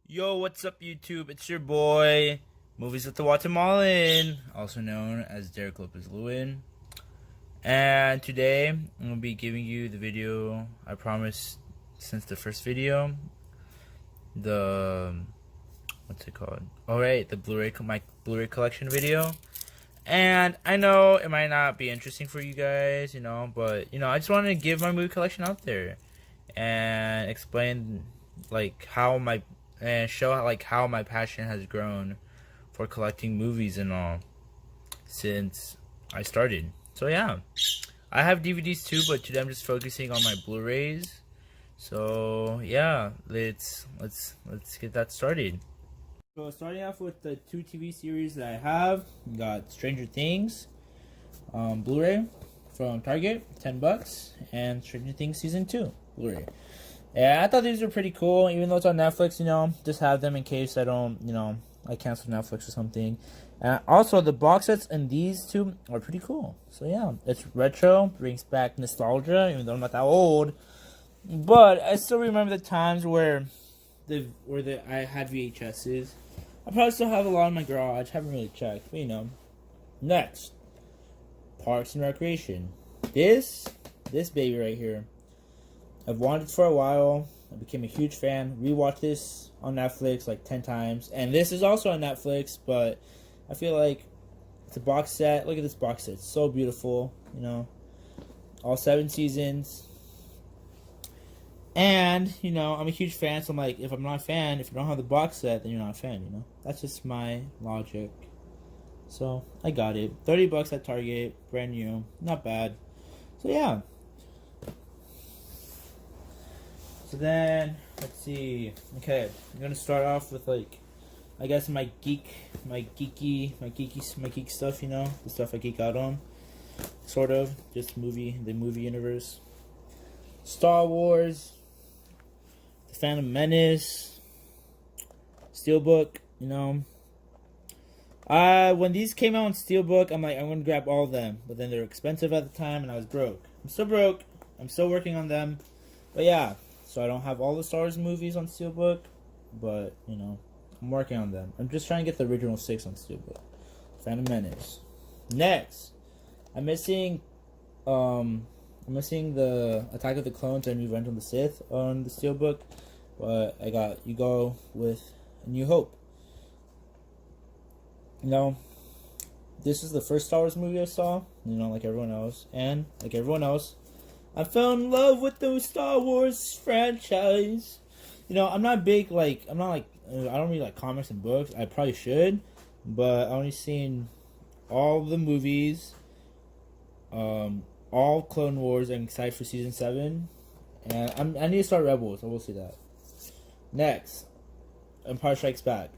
Yo, what's up, YouTube? It's your boy, Movies with the Guatemalan, also known as Derek Lopez Lewin. And today, I'm going to be giving you the video I promised since the first video. What's it called? Alright, my Blu-ray collection video. And I know it might not be interesting for you guys, but, I just want to give my movie collection out there. And explain, show how my passion has grown for collecting movies and all since I started. So yeah, I have DVDs too, but today I'm just focusing on my Blu-rays. So yeah, let's get that started. So starting off with the two TV series that I have, we got Stranger Things, Blu-ray from Target, $10, and Stranger Things Season 2 Blu-ray. Yeah, I thought these were pretty cool, even though it's on Netflix, just have them in case I don't, I cancel Netflix or something. And also, the box sets in these two are pretty cool. So yeah, it's retro, brings back nostalgia, even though I'm not that old. But I still remember the times where I had VHSs. I probably still have a lot in my garage, haven't really checked, but Next, Parks and Recreation. This baby right here, I've wanted for a while. I became a huge fan. Rewatched this on Netflix like 10 times. And this is also on Netflix, but I feel like it's a box set. Look at this box set. It's so beautiful, All 7 seasons. And, I'm a huge fan, so I'm like, if I'm not a fan, if you don't have the box set, then you're not a fan, That's just my logic. So, I got it. $30 at Target. Brand new. Not bad. So, yeah. So then, let's see. Okay, I'm gonna start off with I guess my geek stuff. The stuff I geek out on, sort of, just the movie universe. Star Wars, The Phantom Menace, Steelbook. When these came out on Steelbook, I'm like, I'm gonna grab all of them, but then they're expensive at the time, and I was broke. I'm still broke. I'm still working on them, but yeah. So I don't have all the Star Wars movies on Steelbook, but, I'm working on them. I'm just trying to get the original 6 on Steelbook. Phantom Menace. Next, I'm missing the Attack of the Clones and Revenge of the Sith on the Steelbook, but I got You Go with A New Hope. This is the first Star Wars movie I saw, like everyone else, and like everyone else, I fell in love with the Star Wars franchise. I'm not big, I don't read, comics and books. I probably should, but I've only seen all the movies, all Clone Wars. I'm excited for Season 7, and I need to start Rebels, I will see that. Next, Empire Strikes Back.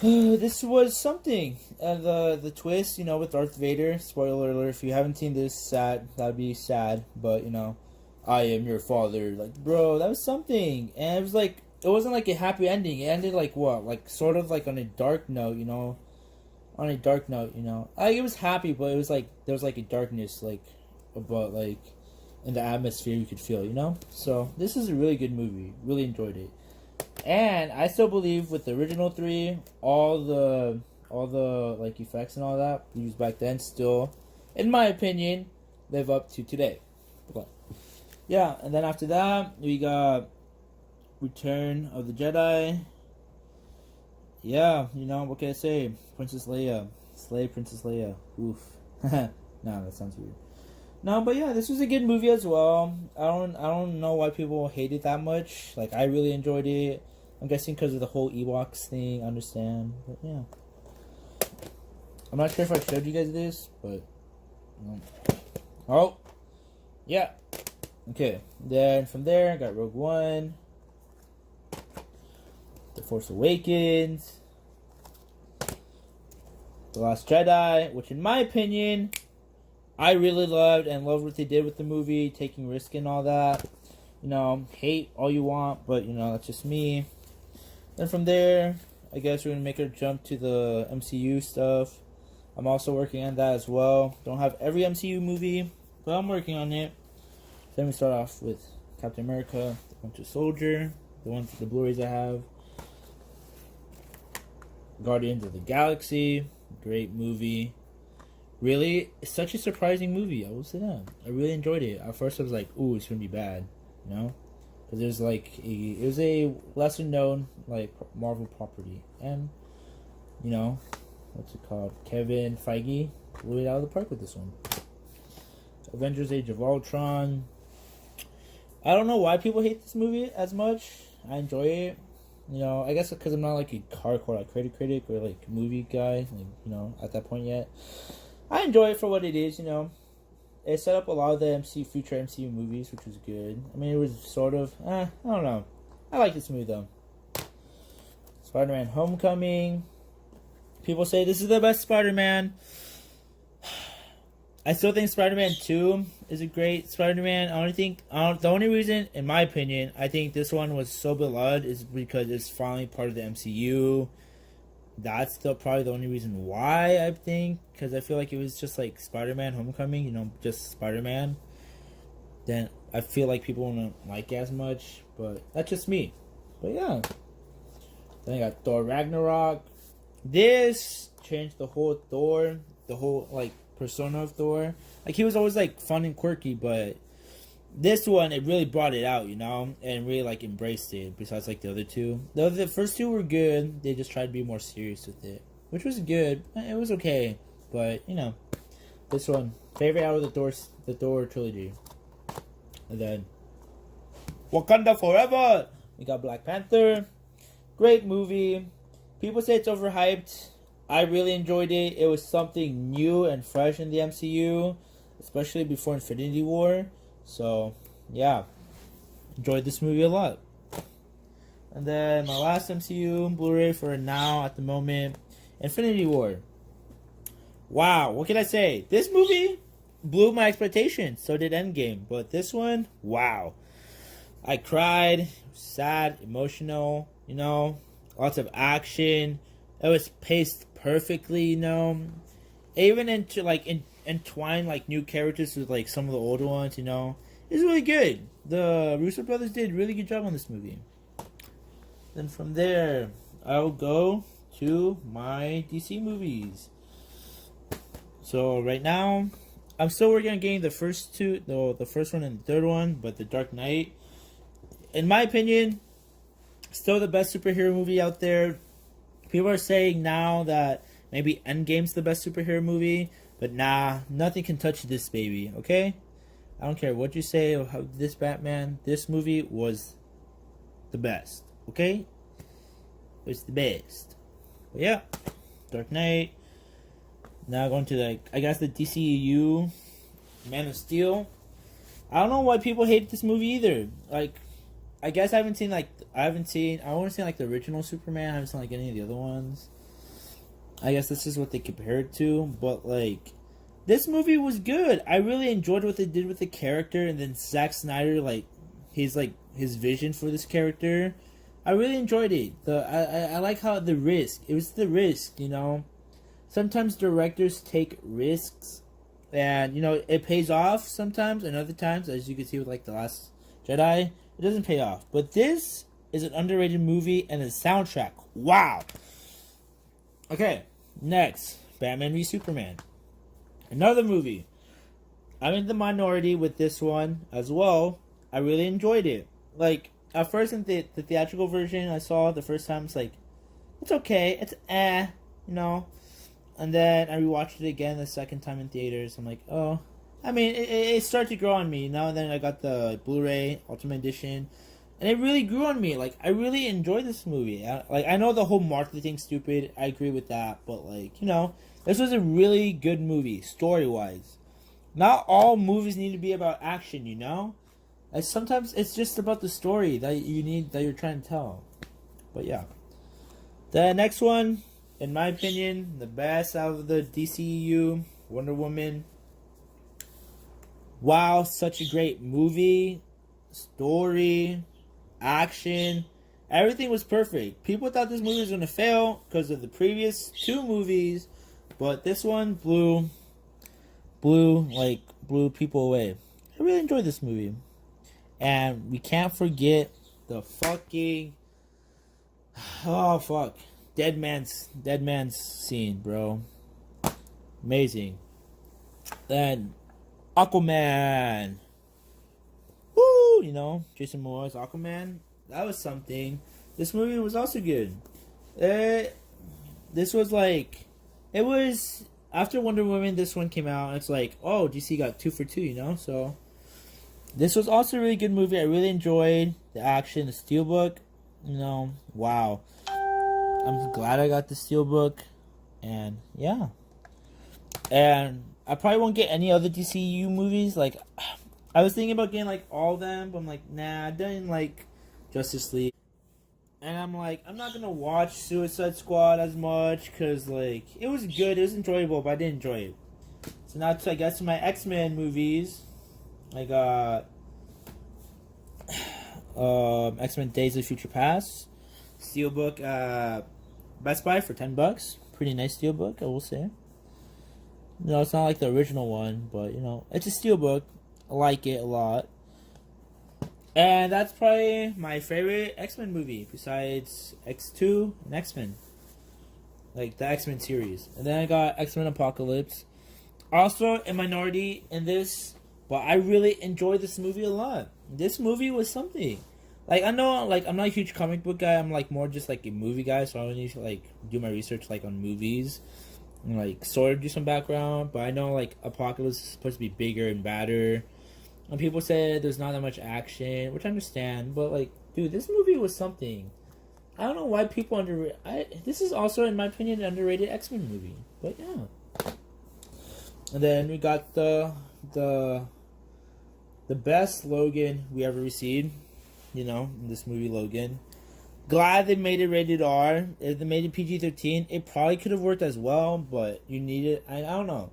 This was something. The twist, with Darth Vader. Spoiler alert, if you haven't seen this, sad. That would be sad. But, I am your father. Bro, that was something. And it was it wasn't a happy ending. It ended sort of on a dark note, On a dark note, it was happy, but it was there was a darkness, about, in the atmosphere you could feel, So, this is a really good movie. Really enjoyed it. And I still believe with the original 3, all the effects and all that used back then still, in my opinion, live up to today. But, yeah, and then after that, we got Return of the Jedi. Yeah, what can I say? Princess Leia. Slay Princess Leia. Oof. No, that sounds weird. No, but yeah, this was a good movie as well. I don't know why people hate it that much. I really enjoyed it. I'm guessing because of the whole Ewoks thing. I understand, but yeah. I'm not sure if I showed you guys this, but oh, yeah. Okay, then from there, I got Rogue One, The Force Awakens, The Last Jedi, which in my opinion, I really loved what they did with the movie, taking risk and all that. Hate all you want, but that's just me. Then from there, I guess we're gonna make a jump to the MCU stuff. I'm also working on that as well. Don't have every MCU movie, but I'm working on it. Then we start off with Captain America, The Winter Soldier, the Blu-rays I have. Guardians of the Galaxy, great movie. Really, it's such a surprising movie. I will say that. I really enjoyed it. At first, I was like, "Ooh, it's gonna be bad," you know, because there's like it was a lesser known like Marvel property, and you know, what's it called? Kevin Feige blew it out of the park with this one. Avengers: Age of Ultron. I don't know why people hate this movie as much. I enjoy it. You know, I guess because I'm not like a hardcore like critic or like movie guy, like, you know, at that point yet. I enjoy it for what it is, you know. It set up a lot of the future MCU movies, which was good. I mean, it was sort of, I don't know. I like this movie though. SpiderMan Homecoming. People say this is the best Spider-Man. I still think Spider-Man 2 is a great Spider-Man. The only reason, in my opinion, I think this one was so beloved is because it's finally part of the MCU. That's probably the only reason why, I think. Because I feel like it was just like Spider-Man Homecoming, you know, just Spider-Man. Then I feel like people won't like it as much. But that's just me. But yeah. Then I got Thor Ragnarok. This changed the whole Thor. The whole, like, persona of Thor. Like, he was always like fun and quirky, but this one, it really brought it out, you know, and really like embraced it. Besides like the other two, the first two were good. They just tried to be more serious with it, which was good. It was okay, but you know, this one favorite out of the Thor trilogy. And then Wakanda Forever. We got Black Panther. Great movie. People say it's overhyped. I really enjoyed it. It was something new and fresh in the MCU, especially before Infinity War. So, yeah. Enjoyed this movie a lot. And then my last MCU Blu-ray for now at the moment, Infinity War. Wow, what can I say? This movie blew my expectations. So did Endgame. But this one, wow. I cried, sad, emotional, you know, lots of action. It was paced perfectly, you know. Even into like entwine like new characters with like some of the older ones, you know. It's really good. The Russo brothers did a really good job on this movie. Then from there, I'll go to my DC movies. So right now, I'm still working on getting the first two, the first one and the third one, but The Dark Knight, in my opinion, still the best superhero movie out there. People are saying now that maybe Endgame's the best superhero movie, but nah, nothing can touch this baby, okay? I don't care what you say about this Batman. This movie was the best, okay? It was the best. But yeah, Dark Knight. Now going to like, I guess the DCEU, Man of Steel. I don't know why people hate this movie either. Like, I guess I want to see like the original Superman. I haven't seen like any of the other ones. I guess this is what they compare it to, but like, this movie was good. I really enjoyed what they did with the character, and then Zack Snyder, like his vision for this character. I really enjoyed it. I like how it was the risk, you know. Sometimes directors take risks, and you know it pays off sometimes, and other times, as you can see with like The Last Jedi, it doesn't pay off. But this is an underrated movie, and the soundtrack, wow. Okay, next, Batman v Superman. Another movie. I'm in the minority with this one as well. I really enjoyed it. Like, at first in the theatrical version I saw the first time, it's like, it's okay, it's you know. And then I rewatched it again the second time in theaters. I'm like, oh. I mean, it started to grow on me. Now and then I got the Blu-ray Ultimate Edition, and it really grew on me. Like, I really enjoyed this movie. I know the whole marketing thing's stupid. I agree with that. But, like, you know, this was a really good movie, story-wise. Not all movies need to be about action, you know? Like, sometimes it's just about the story that you're trying to tell. But, yeah. The next one, in my opinion, the best out of the DCEU, Wonder Woman. Wow, such a great movie, story, action, everything was perfect. People thought this movie was going to fail because of the previous two movies, but this one blew people away. I really enjoyed this movie. And we can't forget the fucking oh fuck, dead man's scene, bro. Amazing. Then Aquaman. Woo! You know, Jason Momoa's Aquaman. That was something. This movie was also good. This was like, it was after Wonder Woman. This one came out, and it's like, oh, DC got 2 for 2. You know, so this was also a really good movie. I really enjoyed the action, the Steelbook. You know, wow. I'm glad I got the Steelbook, and yeah. And I probably won't get any other DCU movies. Like, I was thinking about getting like all of them, but I'm like, nah, I didn't like Justice League. And I'm like, I'm not gonna watch Suicide Squad as much because like it was good, it was enjoyable, but I didn't enjoy it. So now I guess my X-Men movies. I got X-Men Days of Future Past, Steelbook, Best Buy for $10. Pretty nice Steelbook, I will say. No, it's not like the original one, but you know, it's a Steelbook. I like it a lot. And that's probably my favorite X-Men movie besides X2 and X-Men. Like the X-Men series. And then I got X-Men Apocalypse. Also a minority in this, but I really enjoyed this movie a lot. This movie was something. Like, I know, like, I'm not a huge comic book guy. I'm, like, more just, like, a movie guy. So I need to, like, do my research, like, on movies. And, like, sort of do some background. But I know, like, Apocalypse is supposed to be bigger and badder. And people say there's not that much action, which I understand. But, like, dude, this movie was something. I don't know why people underrate. This is also, in my opinion, an underrated X-Men movie. But, yeah. And then we got the best Logan we ever received. You know, in this movie, Logan. Glad they made it rated R. If they made it PG-13, it probably could have worked as well, but you need it. I don't know.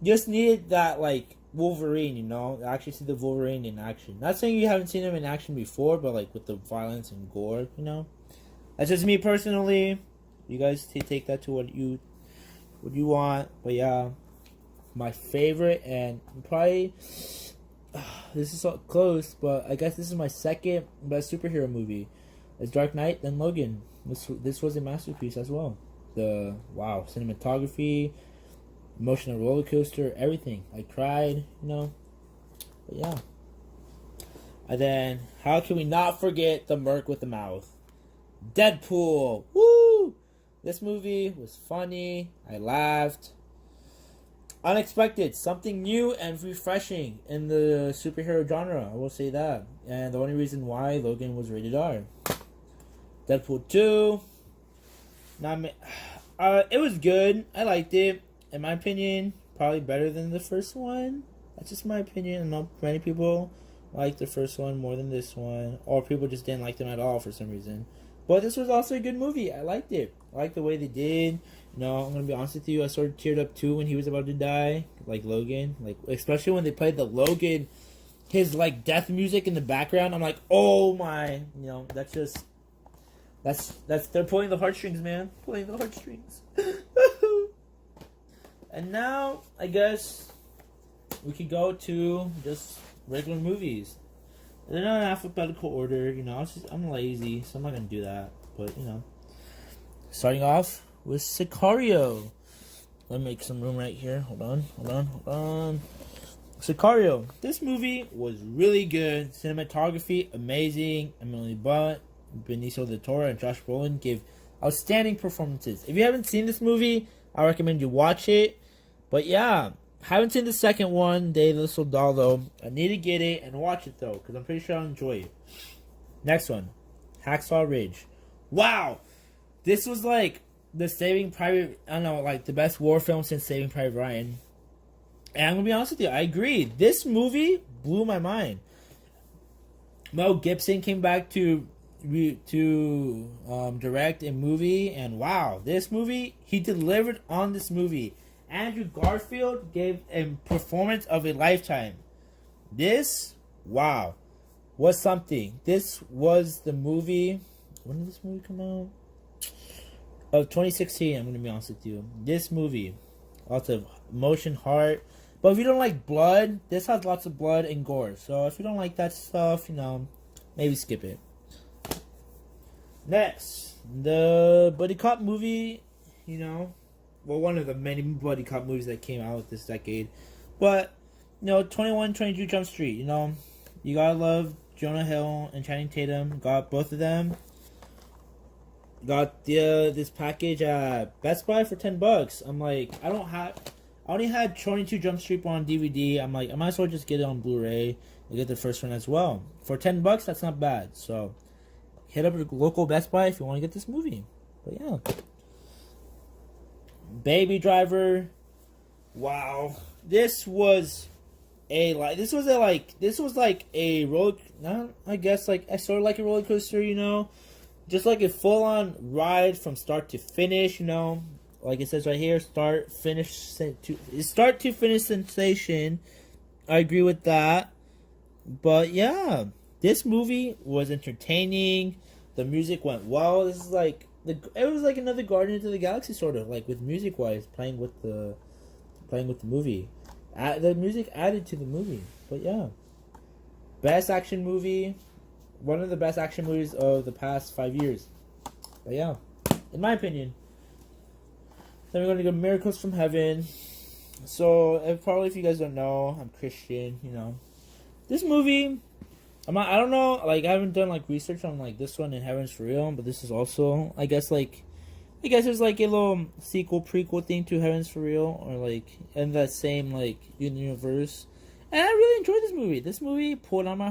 You just needed that, like, Wolverine, you know? Actually see the Wolverine in action. Not saying you haven't seen him in action before, but, like, with the violence and gore, you know? That's just me personally. You guys take that to what you want. But, yeah. My favorite, and probably... this is so close, but I guess this is my second best superhero movie. It's Dark Knight, then Logan. This was a masterpiece as well. The cinematography, emotional roller coaster, everything. I cried, you know. But yeah. And then how can we not forget the Merc with the mouth? Deadpool. Woo! This movie was funny. I laughed. Unexpected, something new and refreshing in the superhero genre, I will say that. And the only reason why Logan was rated R. Deadpool 2. It was good. I liked it. In my opinion, probably better than the first one. That's just my opinion. I know many people like the first one more than this one. Or people just didn't like them at all for some reason. But this was also a good movie. I liked it. I liked the way they did. You know, I'm gonna be honest with you. I sort of teared up too when he was about to die, like Logan. Like, especially when they played the Logan, his like death music in the background. I'm like, oh my, you know, that's they're pulling the heartstrings, man, pulling the heartstrings. And now I guess we could go to just regular movies. They're not in alphabetical order, you know. I'm lazy, so I'm not gonna do that. But you know, starting off with Sicario. Let me make some room right here. Hold on. Sicario. This movie was really good. Cinematography, amazing. Emily Blunt, Benicio del Toro, and Josh Brolin gave outstanding performances. If you haven't seen this movie, I recommend you watch it. But yeah, haven't seen the second one, Day of the Soldado. I need to get it and watch it though, because I'm pretty sure I'll enjoy it. Next one, Hacksaw Ridge. Wow, this was like the Saving Private, I don't know, like the best war film since Saving Private Ryan. And I'm gonna be honest with you, I agree. This movie blew my mind. Mel Gibson came back to direct a movie, and wow, this movie, he delivered on this movie. Andrew Garfield gave a performance of a lifetime. This, wow, was something. This was the movie. When did this movie come out? Of 2016, I'm going to be honest with you. This movie, lots of emotion, heart. But if you don't like blood, this has lots of blood and gore. So if you don't like that stuff, you know, maybe skip it. Next, the buddy cop movie, you know, well, one of the many buddy cop movies that came out this decade. But, 21, 22 Jump Street, you gotta love Jonah Hill and Channing Tatum. Got both of them. Got this package at Best Buy for $10. I'm like, I only had 22 Jump Street on DVD. I'm like, I might as well just get it on Blu-ray and get the first one as well. For $10, that's not bad. So, hit up your local Best Buy if you want to get this movie. But yeah. Baby Driver. Wow. This was a roller, I guess like sort of like a roller coaster, just like a full on ride from start to finish, like it says right here, start to finish sensation. I agree with that. But yeah, this movie was entertaining. The music went well. This is like it was like another Guardians of the Galaxy sort of, like with music wise, playing with the movie. The music added to the movie. But yeah, best action movie, one of the best action movies of the past 5 years. But yeah, in my opinion. Then we're gonna go Miracles from Heaven. So if you guys don't know, I'm Christian. This movie, I don't know, like I haven't done like research on like this one in Heaven's for Real, but this is also I guess there's like a little sequel prequel thing to Heaven's for Real, or like in that same like universe. And I really enjoyed this movie. This movie pulled on my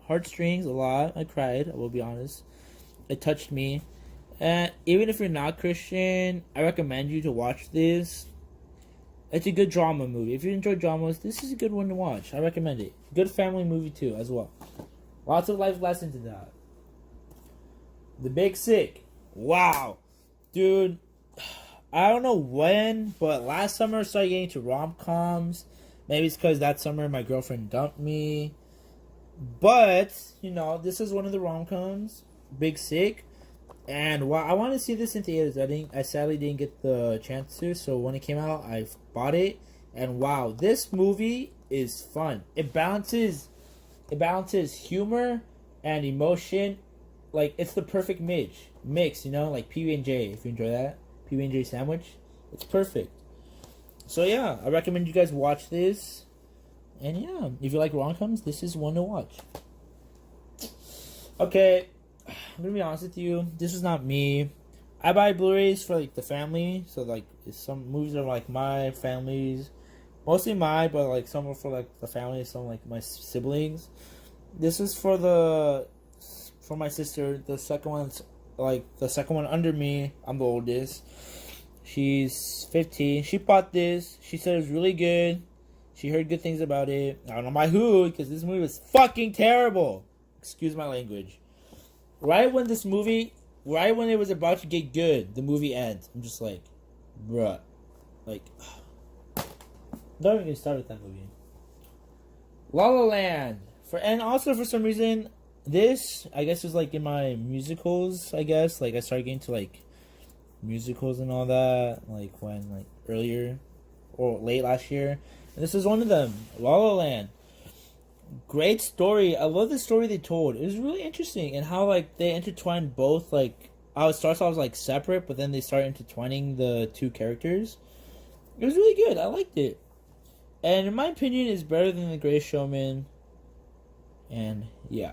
heartstrings a lot. I cried, I will be honest. It touched me. And even if you're not Christian, I recommend you to watch this. It's a good drama movie. If you enjoy dramas, this is a good one to watch. I recommend it. Good family movie too, as well. Lots of life lessons in that. The Big Sick. Wow. Dude, I don't know when, but last summer I started getting into rom-coms. Maybe it's because that summer my girlfriend dumped me. But, this is one of the rom-coms. Big Sick. And I wanted to see this in theaters. I sadly didn't get the chance to. So when it came out, I bought it. And wow, this movie is fun. It balances humor and emotion. Like, it's the perfect mix. Like PB&J. If you enjoy that, PB&J sandwich, it's perfect. So yeah, I recommend you guys watch this. And yeah, if you like rom-coms, this is one to watch. Okay. I'm gonna be honest with you, this is not me. I buy Blu-rays for like the family, so like some movies are like my family's, mostly mine, but like some are for like the family, some like my siblings. This is for my sister. The second one under me. I'm the oldest. She's 15. She bought this. She said it was really good. She heard good things about it. I don't know by who, because this movie was fucking terrible. Excuse my language. Right when it was about to get good, the movie ends. I'm just like, bruh. Like, don't even start with that movie. La La Land. And also for some reason, this, I guess, was like in my musicals, I guess. Like, I started getting to like musicals and all that, like when, like, earlier or late last year. And this is one of them, La La Land. Great story. I love the story they told. It was really interesting, and how like they intertwined both, like how it starts off like separate, but then they start intertwining the two characters. It was really good. I liked it, and in my opinion, it's better than The Greatest Showman. And yeah,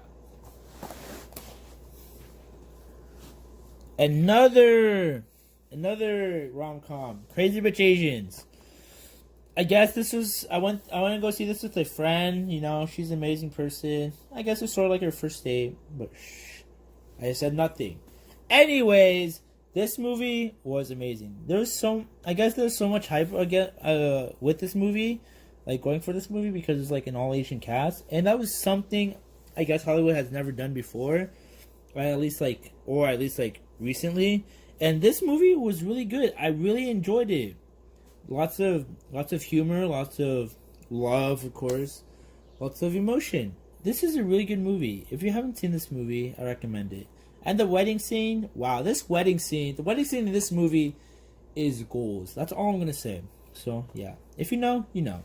another rom-com, Crazy Rich Asians. I guess this was, I went to go see this with a friend, she's an amazing person. I guess it's sort of like her first date, but I said nothing. Anyways, this movie was amazing. There's so much hype again, with this movie, like going for this movie, because it's like an all Asian cast, and that was something I guess Hollywood has never done before, or at least recently. And this movie was really good. I really enjoyed it. Lots of humor, lots of love, of course, lots of emotion. This is a really good movie. If you haven't seen this movie, I recommend it. And the wedding scene, wow, the wedding scene in this movie is goals. That's all I'm gonna say. So yeah, if you know, you know.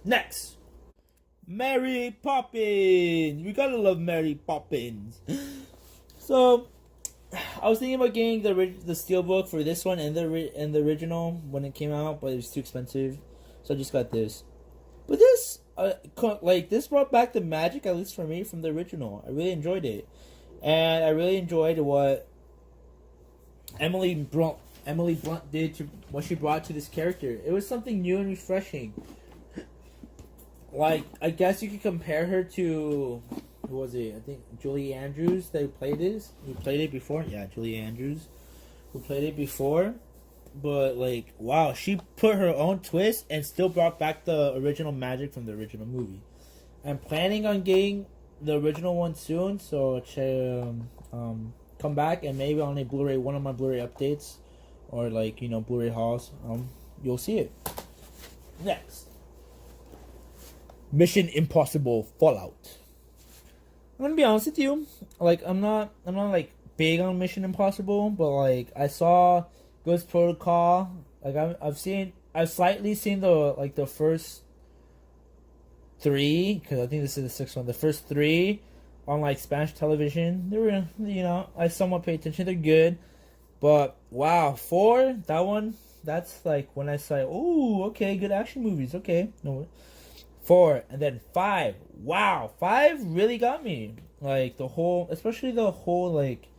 Next, Mary Poppins. We gotta love Mary Poppins. So I was thinking about getting the Steelbook for this one and the original when it came out, but it was too expensive, so I just got this. But this this brought back the magic, at least for me, from the original. I really enjoyed it, and I really enjoyed what Emily Blunt did to what she brought to this character. It was something new and refreshing. Like, I guess you could compare her to, who was it? I think Julie Andrews. They played this. Who played it before? Yeah, Julie Andrews, who played it before. But like, wow, she put her own twist and still brought back the original magic from the original movie. I'm planning on getting the original one soon, so come back and maybe on a Blu-ray, one of my Blu-ray updates, or like, you know, Blu-ray hauls. You'll see it. Next, Mission Impossible Fallout. I'm gonna be honest with you. Like, I'm not like big on Mission Impossible, but like I saw Ghost Protocol. Like I've slightly seen the first 3, because I think this is the 6th one. The first 3 on like Spanish television. They were, you know, I somewhat pay attention. They're good, but wow, 4, that one. That's like when I say, oh, okay, good action movies. Okay, no. 4, and then 5. Wow, 5 really got me. Like especially the whole like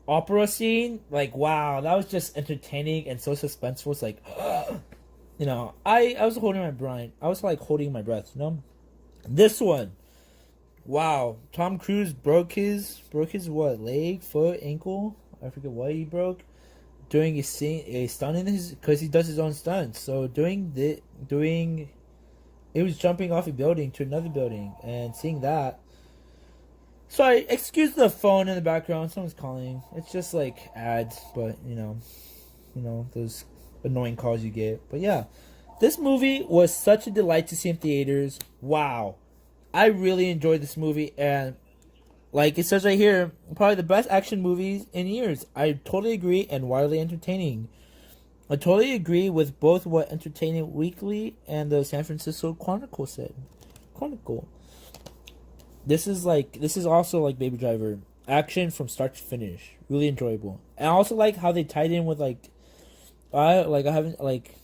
opera scene. Like, wow, that was just entertaining and so suspenseful. It's like, you know, I was holding my breath. I was like holding my breath. You know, this one, wow, Tom Cruise broke his what, leg, foot, ankle? I forget what he broke doing a stunt in his, because he does his own stunts. So it was jumping off a building to another building and seeing that. Sorry, excuse the phone in the background. Someone's calling. It's just like ads, but you know those annoying calls you get. But yeah, this movie was such a delight to see in theaters. Wow, I really enjoyed this movie, and like it says right here, probably the best action movies in years. I totally agree, and wildly entertaining. I totally agree with both what Entertainment Weekly and the San Francisco Chronicle said. This is also like Baby Driver. Action from start to finish. Really enjoyable. And I also like how they tied in with I haven't like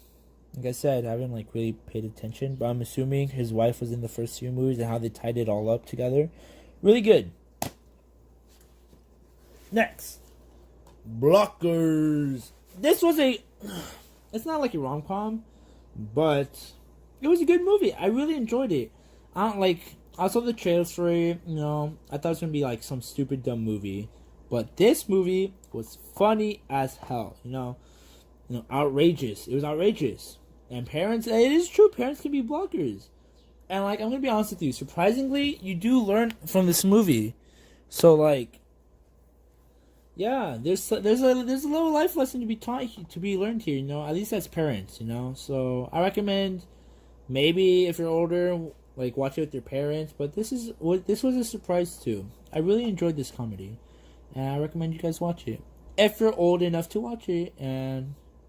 I said, I haven't like really paid attention, but I'm assuming his wife was in the first 2 movies and how they tied it all up together. Really good. Next, Blockers. This was it's not like a rom-com, but it was a good movie. I really enjoyed it. I saw the trailers for it, you know, I thought it was going to be like some stupid dumb movie, but this movie was funny as hell, you know, outrageous. It was outrageous. And parents, it is true, parents can be blockers. And like, I'm going to be honest with you, surprisingly, you do learn from this movie. So like, yeah, there's a little life lesson to be taught, to be learned here, you know, at least as parents, you know. So I recommend, maybe if you're older, like watch it with your parents. But this was a surprise too. I really enjoyed this comedy, and I recommend you guys watch it if you're old enough to watch it,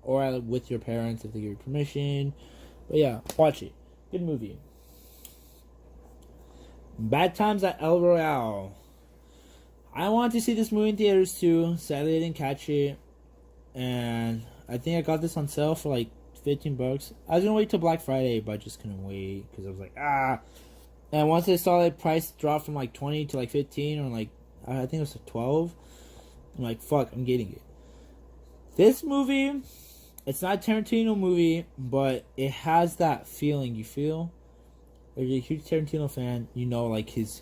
or with your parents if they give you permission. But yeah, watch it. Good movie. Bad Times at El Royale. I wanted to see this movie in theaters too. Sadly, I didn't catch it, and I think I got this on sale for like $15. I was gonna wait till Black Friday, but I just couldn't wait because I was like, And once I saw the price drop from like 20 to like 15, or like I think it was like 12, I'm like, fuck, I'm getting it. This movie, it's not a Tarantino movie, but it has that feeling. You feel? If you're a huge Tarantino fan, you know, like his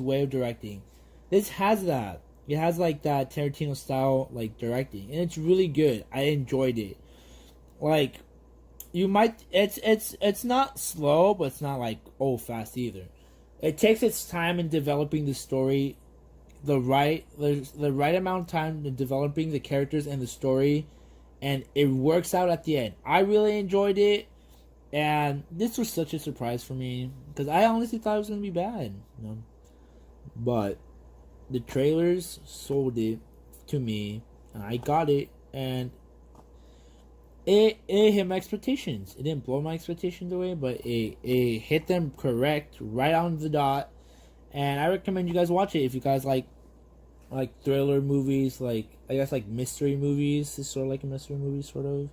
way of directing. This has that. It has like that Tarantino style like directing, and it's really good. I enjoyed it. Like, you might, it's not slow, but it's not like fast either. It takes its time in developing the story, the right amount of time in developing the characters and the story, and it works out at the end. I really enjoyed it. And this was such a surprise for me, because I honestly thought it was going to be bad, you know. But the trailers sold it to me, and I got it, and it hit my expectations. It didn't blow my expectations away, but it hit them correct, right on the dot, and I recommend you guys watch it if you guys like thriller movies, like I guess like mystery movies. It's sort of like a mystery movie, sort of,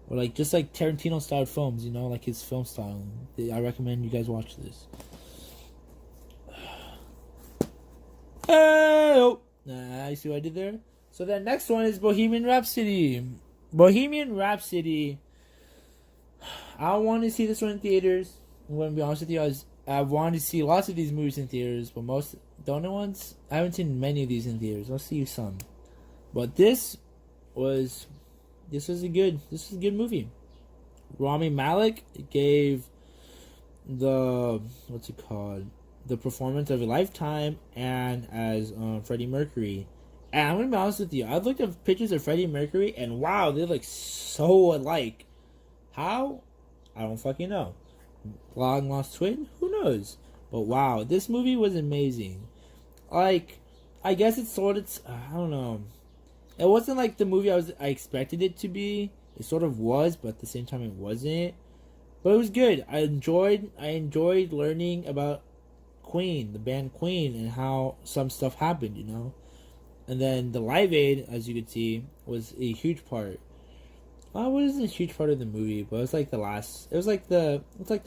or like just like Tarantino style films, you know, like his film style. I recommend you guys watch this. Oh, I see what I did there. So the next one is Bohemian Rhapsody. Bohemian Rhapsody. I want to see this one in theaters. I'm going to be honest with you. I wanted to see lots of these movies in theaters, but the only ones, I haven't seen many of these in theaters. I'll see some. But this was a good movie. Rami Malek gave the performance of a lifetime, and as Freddie Mercury. And I'm gonna be honest with you, I've looked at pictures of Freddie Mercury, and wow, they look so alike. How? I don't fucking know. Long lost twin? Who knows? But wow, this movie was amazing. Like, I guess it's sort of, I don't know. It wasn't like the movie I expected it to be. It sort of was, but at the same time it wasn't. But it was good. I enjoyed learning about Queen, the band Queen, and how some stuff happened, you know. And then the Live Aid, as you could see, was a huge part. Well, it wasn't a huge part of the movie, but it was like the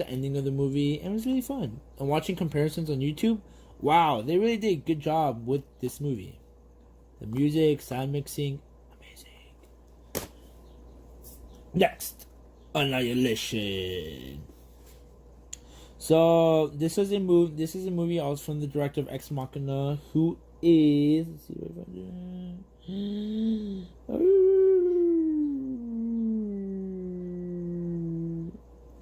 ending of the movie, and it was really fun. And watching comparisons on YouTube, wow, they really did a good job with this movie. The music, sound mixing, amazing. Next, Annihilation. So this is a movie also from the director of Ex Machina, who is, let's see what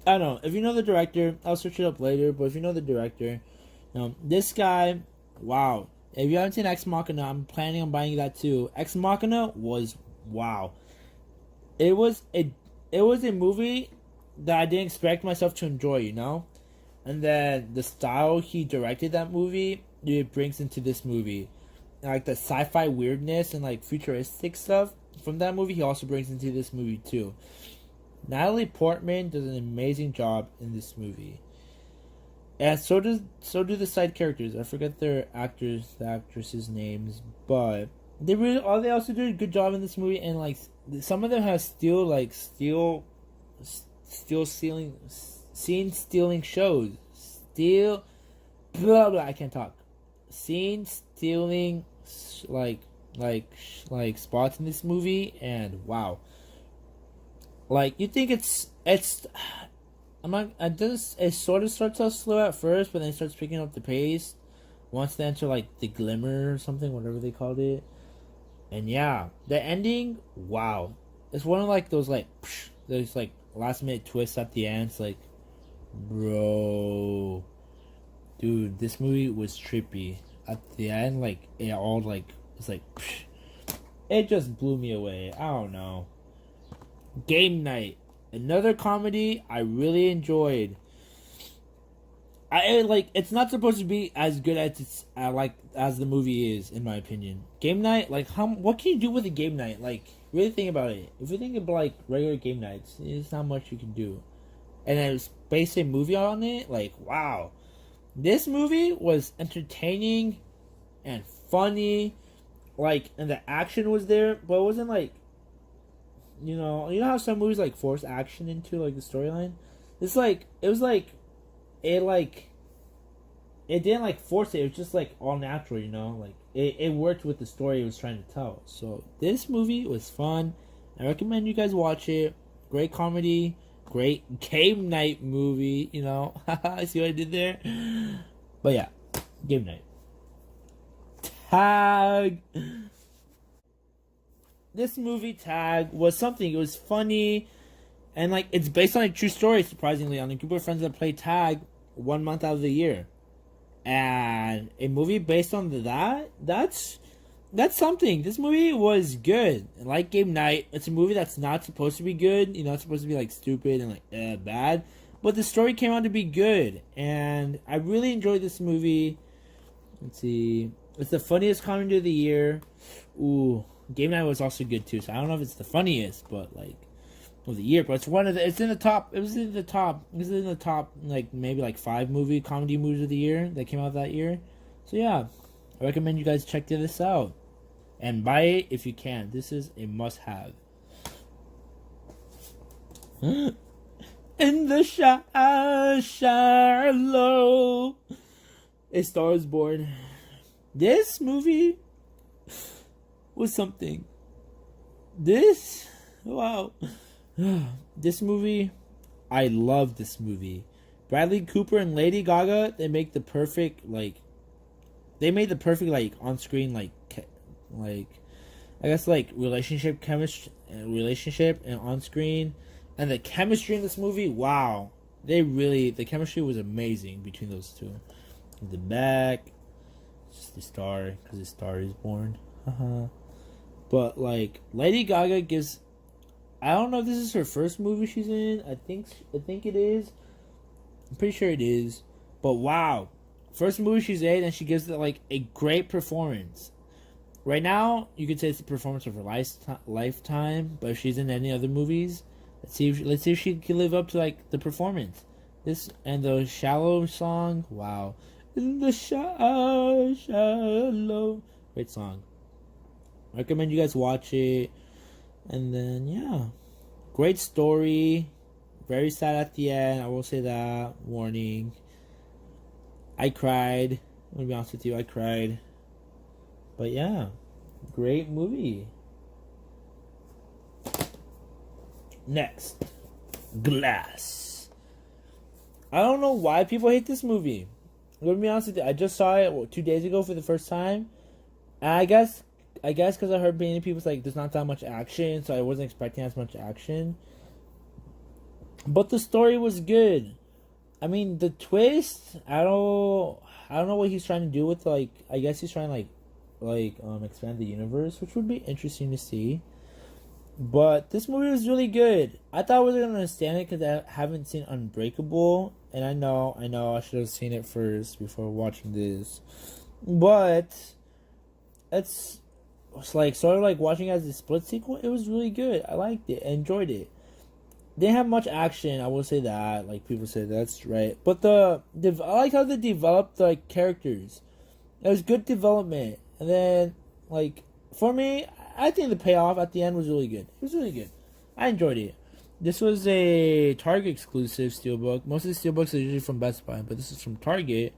I don't know. If you know the director, I'll search it up later. But if you know the director, this guy, wow. If you haven't seen Ex Machina, I'm planning on buying that too. Ex Machina was wow. It was a movie that I didn't expect myself to enjoy, you know. And then the style he directed that movie, it brings into this movie. Like the sci-fi weirdness and like futuristic stuff from that movie, he also brings into this movie too. Natalie Portman does an amazing job in this movie. And so do the side characters. I forget the actresses' names, but they also did a good job in this movie. And like some of them have scene stealing shows. Blah blah. I can't talk. Scene stealing like spots in this movie, and wow. Like you think it sort of starts off slow at first, but then it starts picking up the pace once they enter like the glimmer or something, whatever they called it. And yeah, the ending, wow. It's one of like those like there's like last minute twists at the end. It's like, bro, dude, this movie was trippy. At the end, like it all like it's like it just blew me away. I don't know. Game Night, another comedy I really enjoyed. It's not supposed to be as good as as the movie is, in my opinion. Game Night, what can you do with a game night? Like, really think about it. If you think of like regular game nights, there's not much you can do. And then it's based a movie on it. Like, wow, this movie was entertaining and funny. Like, and the action was there, but it wasn't like, you know how some movies like force action into like the storyline. It's like it didn't like force it. It was just like all natural, you know. Like it worked with the story it was trying to tell. So this movie was fun. I recommend you guys watch it. Great comedy, great game night movie. You know, I see what I did there. But yeah, game night. Tag. This movie, Tag, was something. It was funny, and like it's based on a true story. Surprisingly, on a group of friends that play tag 1 month out of the year, and a movie based on that's something. This movie was good. And like Game Night, it's a movie that's not supposed to be good. You know, it's supposed to be like stupid and like bad, but the story came out to be good, and I really enjoyed this movie. Let's see, it's the funniest comedy of the year. Ooh. Game Night was also good too, so I don't know if it's the funniest, but like of the year. But it's in the top. It was in the top. Like maybe like 5 comedy movies of the year that came out that year. So yeah, I recommend you guys check this out. And buy it if you can. This is a must-have. In the shallow, A Star is Born. This movie was something. Wow. This movie, I love this movie. Bradley Cooper and Lady Gaga, they made the perfect on-screen I guess relationship and on screen, and the chemistry in this movie. Wow, the chemistry was amazing between those two. The back, just the star, because the star is born. But Lady Gaga gives. I don't know if this is her first movie she's in. I think it is. I'm pretty sure it is. But wow, first movie she's in, and she gives it a great performance. Right now, you could say it's the performance of her lifetime, but if she's in any other movies, let's see if she can live up to the performance. This and the Shallow song, wow, in the shallow, great song. I recommend you guys watch it, and then yeah, great story, very sad at the end. I will say that, warning. I cried. I'm gonna be honest with you, I cried. But yeah, great movie. Next, Glass. I don't know why people hate this movie. I'm gonna be honest with you. I just saw it 2 days ago for the first time, and I guess because I heard many people say there's not that much action, so I wasn't expecting as much action. But the story was good. I mean, the twist. I don't know what he's trying to do with I guess he's trying to expand the universe, which would be interesting to see. But this movie was really good. I thought I wasn't gonna understand it because I haven't seen Unbreakable, and I know I should have seen it first before watching this. But it's sort of watching it as a split sequel. It was really good. I liked it. I enjoyed it. Didn't have much action. I will say that. People say that's right, but I like how they developed the characters. It was good development. And then, for me, I think the payoff at the end was really good. It was really good. I enjoyed it. This was a Target exclusive Steelbook. Most of the Steelbooks are usually from Best Buy, but this is from Target.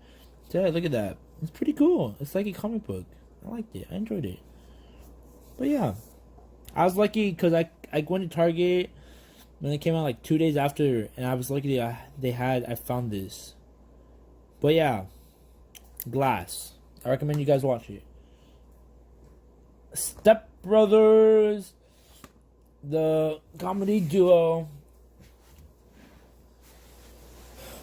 So, yeah, look at that. It's pretty cool. It's like a comic book. I liked it. I enjoyed it. But, yeah. I was lucky because I went to Target when it came out 2 days after, and I was lucky I found this. But, yeah. Glass. I recommend you guys watch it. Step Brothers, the comedy duo,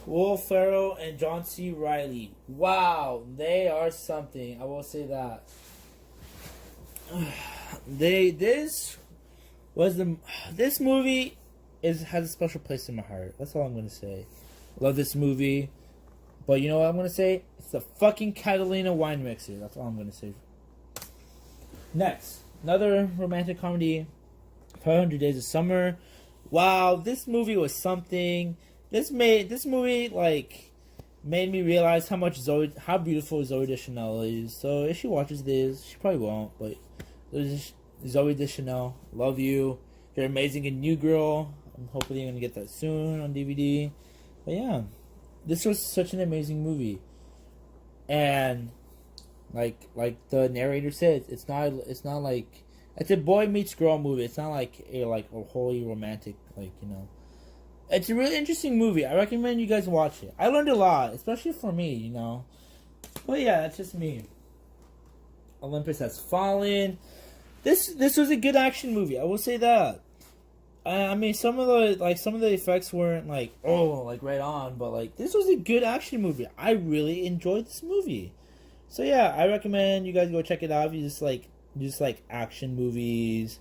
Will Ferrell and John C. Reilly. Wow, they are something. I will say that. This movie has a special place in my heart. That's all I'm gonna say. Love this movie, but you know what I'm gonna say? It's the fucking Catalina wine mixer. That's all I'm gonna say. Next, another romantic comedy, 500 Days of Summer. Wow, this movie was something. This movie made me realize how beautiful Zoe Deschanel is. So if she watches this, she probably won't. But Zoe Deschanel, love you. You're amazing in New Girl. I'm hopefully you're gonna get that soon on DVD. But yeah, this was such an amazing movie, and like the narrator said, it's not it's a boy meets girl movie. It's not a wholly romantic It's a really interesting movie. I recommend you guys watch it. I learned a lot, especially for me, But yeah, that's just me. Olympus Has Fallen. This was a good action movie. I will say that. I mean, some of the effects weren't right on, but this was a good action movie. I really enjoyed this movie. So yeah, I recommend you guys go check it out if you just like action movies.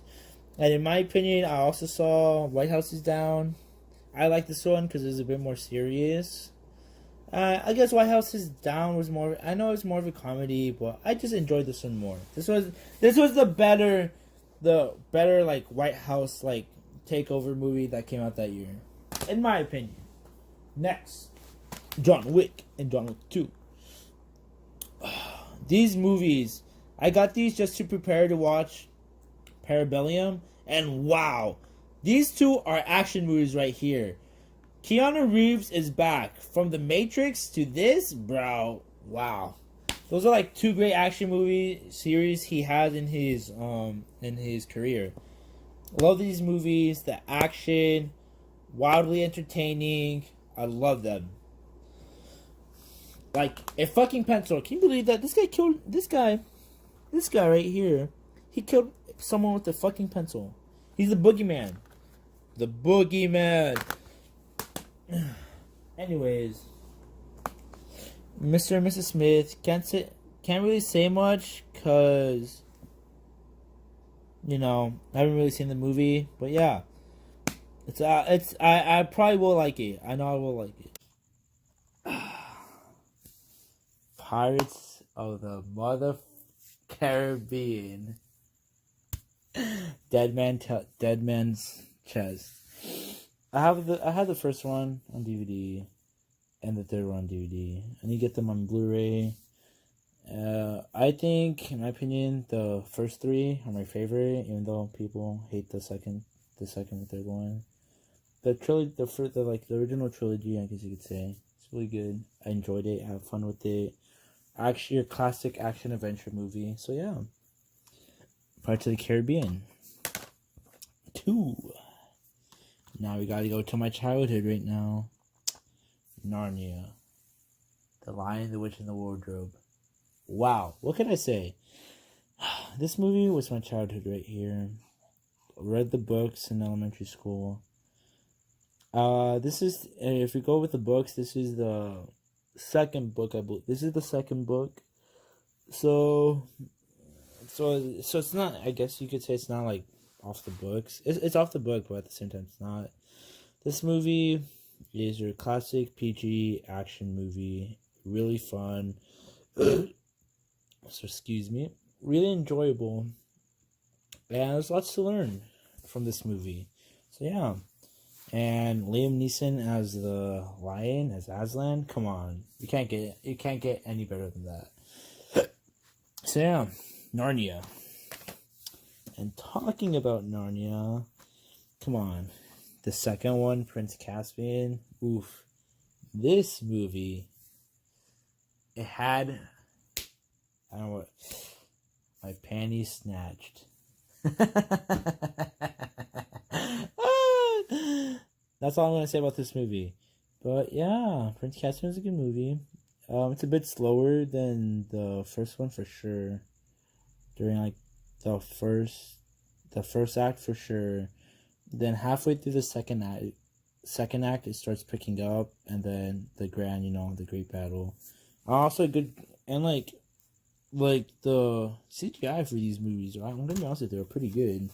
And in my opinion, I also saw White House is Down. I like this one because it's a bit more serious. I guess White House is Down was more. I know it's more of a comedy, but I just enjoyed this one more. This was the better White House takeover movie that came out that year, in my opinion. Next, John Wick and John Wick 2. These movies, I got these just to prepare to watch Parabellum, and wow, these two are action movies right here. Keanu Reeves is back from The Matrix to this, bro. Wow, those are like two great action movie series he has in his career. Love these movies. The action, wildly entertaining. I love them. Like a fucking pencil. Can you believe that this guy killed this guy? This guy right here, he killed someone with a fucking pencil. He's the boogeyman. The boogeyman. Anyways, Mr. and Mrs. Smith can't really say much because I haven't really seen the movie, but yeah, I probably will like it. I know I will like it. Pirates of the Mother Caribbean. Dead Man's Chest. I have the first one on DVD and the third one on DVD. I need to get them on Blu-ray. I think, in my opinion, the first three are my favorite, even though people hate the second and third one. The trilogy, the original trilogy, I guess you could say, it's really good. I enjoyed it. I have fun with it. Actually, a classic action adventure movie. So yeah, Pirates of the Caribbean 2. Now we gotta go to my childhood right now. Narnia. The Lion, the Witch, and the Wardrobe. Wow, what can I say? This movie was my childhood right here. Read the books in elementary school. This is, if we go with the books, this is the second book, I believe. This is the second book. So it's not, I guess you could say it's not like off the books. It's off the book, but at the same time it's not. This movie is your classic PG action movie. Really fun. So excuse me. Really enjoyable. And there's lots to learn from this movie. So yeah. And Liam Neeson as the lion, as Aslan. Come on. You can't get any better than that. So yeah. Narnia. And talking about Narnia, come on. The second one, Prince Caspian. Oof. This movie, it had, I don't know what, my panties snatched. That's all I'm going to say about this movie. But yeah, Prince Caspian is a good movie. It's a bit slower than the first one for sure. During like the first act for sure. Then halfway through the second act it starts picking up, and then the grand, the great battle. Also good, and like the CGI for these movies, I'm gonna be honest with you, they're pretty good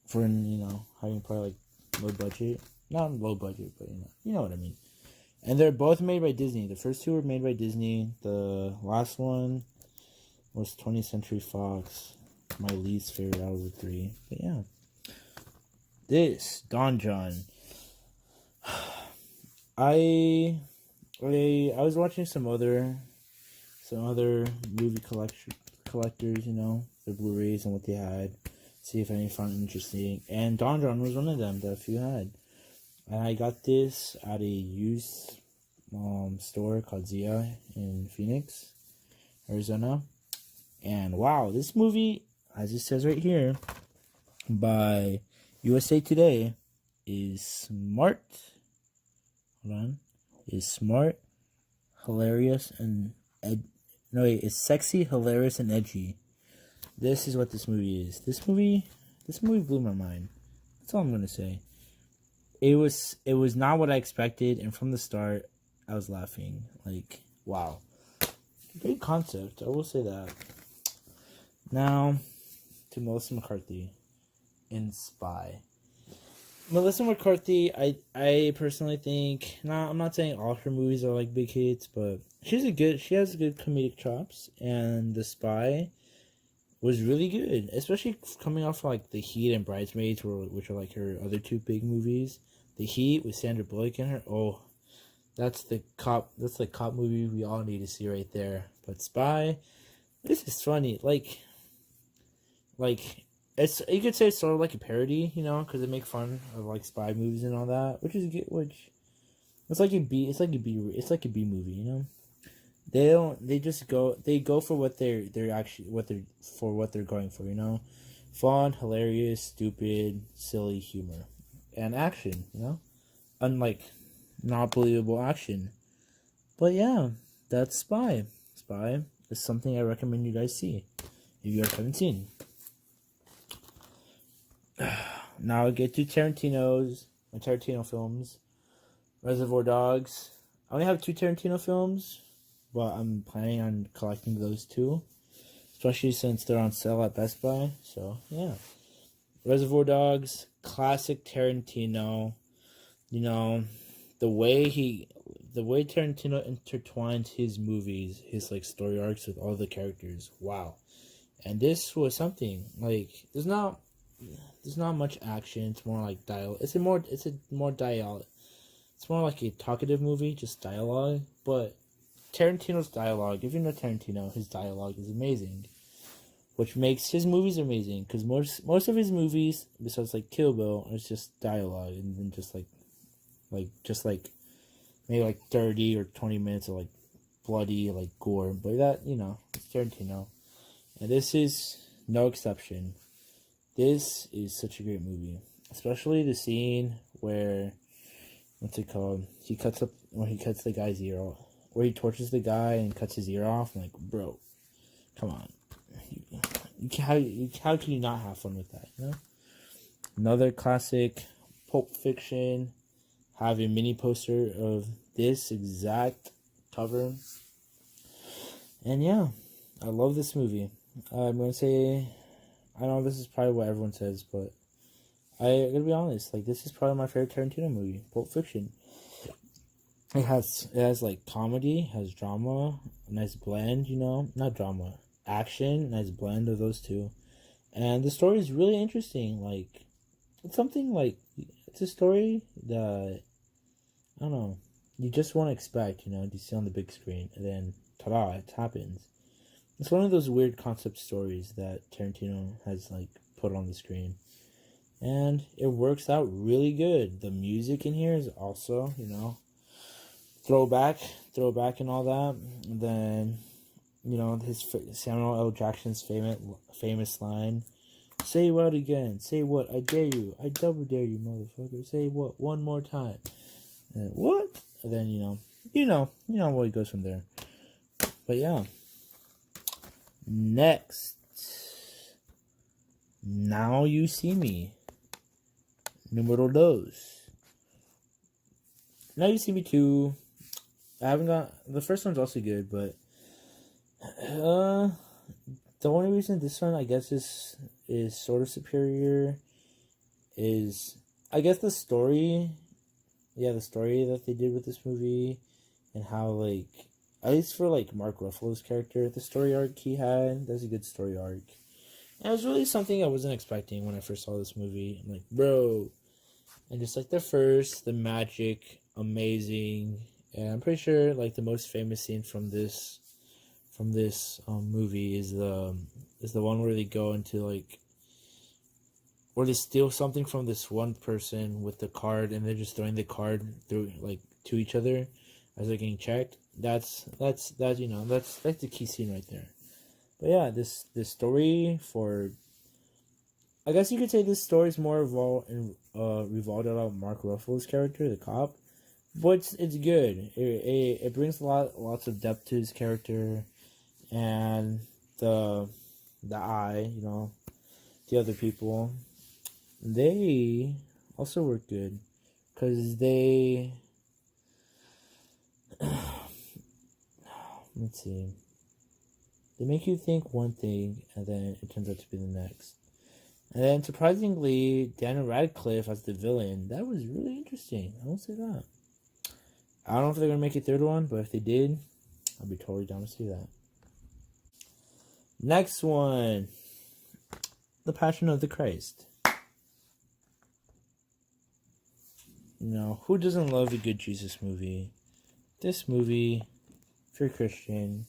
for having probably like low budget. Not low budget, but you know what I mean. And they're both made by Disney. The first two were made by Disney. The last one was 20th Century Fox. My least favorite out of the three. But yeah. This Don John. I was watching some other movie collectors, their Blu-rays and what they had. See if any found it interesting. And Don John was one of them that a few had. And I got this at a used store called Zia in Phoenix, Arizona. And wow, this movie, as it says right here, by USA Today, is smart. Hold on. Is smart, hilarious, and it's sexy, hilarious, and edgy. This is what this movie is. This movie blew my mind. That's all I'm gonna say. It was not what I expected, and from the start, I was laughing. Like, wow, great concept. I will say that. Now, to Melissa McCarthy in Spy. Melissa McCarthy, I personally think, I'm not saying all her movies are like big hits, but she has good comedic chops, and The Spy was really good, especially coming off like The Heat and Bridesmaids, which are like her other two big movies. The Heat with Sandra Bullock in her, that's the cop movie we all need to see right there. But Spy, This is funny. Like it's you could say it's sort of like a parody, you know, because they make fun of like spy movies and all that, which is good. Which it's like a B. It's like a B. It's like a B movie, you know. They don't. They just go. They go for what they're actually what they're going for. You know, fun, hilarious, stupid, silly humor, and action. You know, unlike not believable action. But yeah, that's Spy. Spy is something I recommend you guys see if you guys haven't seen. Now I get to Tarantino films. Reservoir Dogs. I only have 2 Tarantino films, but I'm planning on collecting those 2, especially since they're on sale at Best Buy. So yeah, Reservoir Dogs, classic Tarantino. You know, the way Tarantino intertwines his movies, his like story arcs with all the characters. Wow. And this was something like there's not much action. It's more like dialogue. It's more dialogue. It's more like a talkative movie, just dialogue. But Tarantino's dialogue, if you know Tarantino, his dialogue is amazing, which makes his movies amazing. Because most of his movies, besides like Kill Bill, is just dialogue and then just like maybe like 30 or 20 minutes of like bloody like gore. But that, you know, it's Tarantino, and this is no exception. This is such a great movie, especially the scene where, what's it called? He cuts the guy's ear off, where he tortures the guy and cuts his ear off. I'm like, bro, come on, how can you not have fun with that? You know, another classic, Pulp Fiction. Have a mini poster of this exact cover, and yeah, I love this movie. I'm gonna say, I know this is probably what everyone says, but I gotta be honest. Like, this is probably my favorite Tarantino movie, Pulp Fiction. It has like comedy, has drama, a nice blend. You know, not drama, action, nice blend of those two, and the story is really interesting. Like, it's something like it's a story that I don't know. You just won't expect, you know, to see on the big screen, and then ta-da, it happens. It's one of those weird concept stories that Tarantino has like put on the screen, and it works out really good. The music in here is also, you know, throwback and all that. And then, you know, Samuel L. Jackson's famous line, "Say what again? Say what? I dare you. I double dare you, motherfucker. Say what one more time." And what? And then you know where he goes from there. But yeah. Next, Now You See Me. Numero dos. Now You See Me 2. I haven't got the first one's also good, but the only reason this one I guess is sort of superior is I guess the story that they did with this movie, and how, like, at least for like Mark Ruffalo's character, the story arc he had, that's a good story arc. And it was really something I wasn't expecting when I first saw this movie. I'm like, bro. And just like the magic, amazing. And I'm pretty sure like the most famous scene from this movie is the one where they go into like, where they steal something from this one person with the card, and they're just throwing the card through like to each other as they're getting checked. That's the key scene right there. But yeah, this story for, I guess you could say this story is more revolved around Mark Ruffalo's character, the cop, but it's good. It brings lots of depth to his character, and the eye, you know, the other people, they also work good, because they let's see, they make you think one thing and then it turns out to be the next. And then surprisingly, Daniel Radcliffe as the villain, that was really interesting. I will say that. I don't know if they're gonna make a third one, but if they did, I'd be totally down to see that. Next one, The Passion of the Christ. You know, who doesn't love a good Jesus movie? This movie, if you're Christian,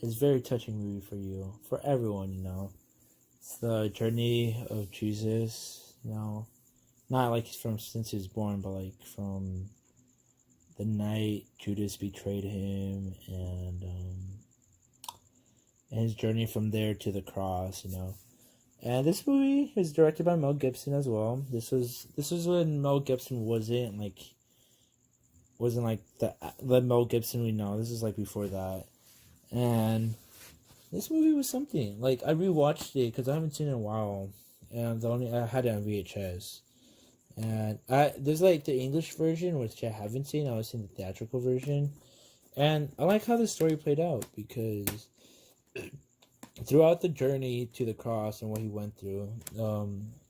It's a very touching movie for you, for everyone, you know. It's the journey of Jesus, you know. Not like from since he was born, but like from the night Judas betrayed him, and his journey from there to the cross, you know. And this movie is directed by Mel Gibson as well. This was when Mel Gibson wasn't like the Mel Gibson we know. This is like before that. And this movie was something. Like, I rewatched it because I haven't seen it in a while, and I had it on VHS. And there's like the English version, which I haven't seen. I was seeing the theatrical version, and I like how the story played out because throughout the journey to the cross and what he went through,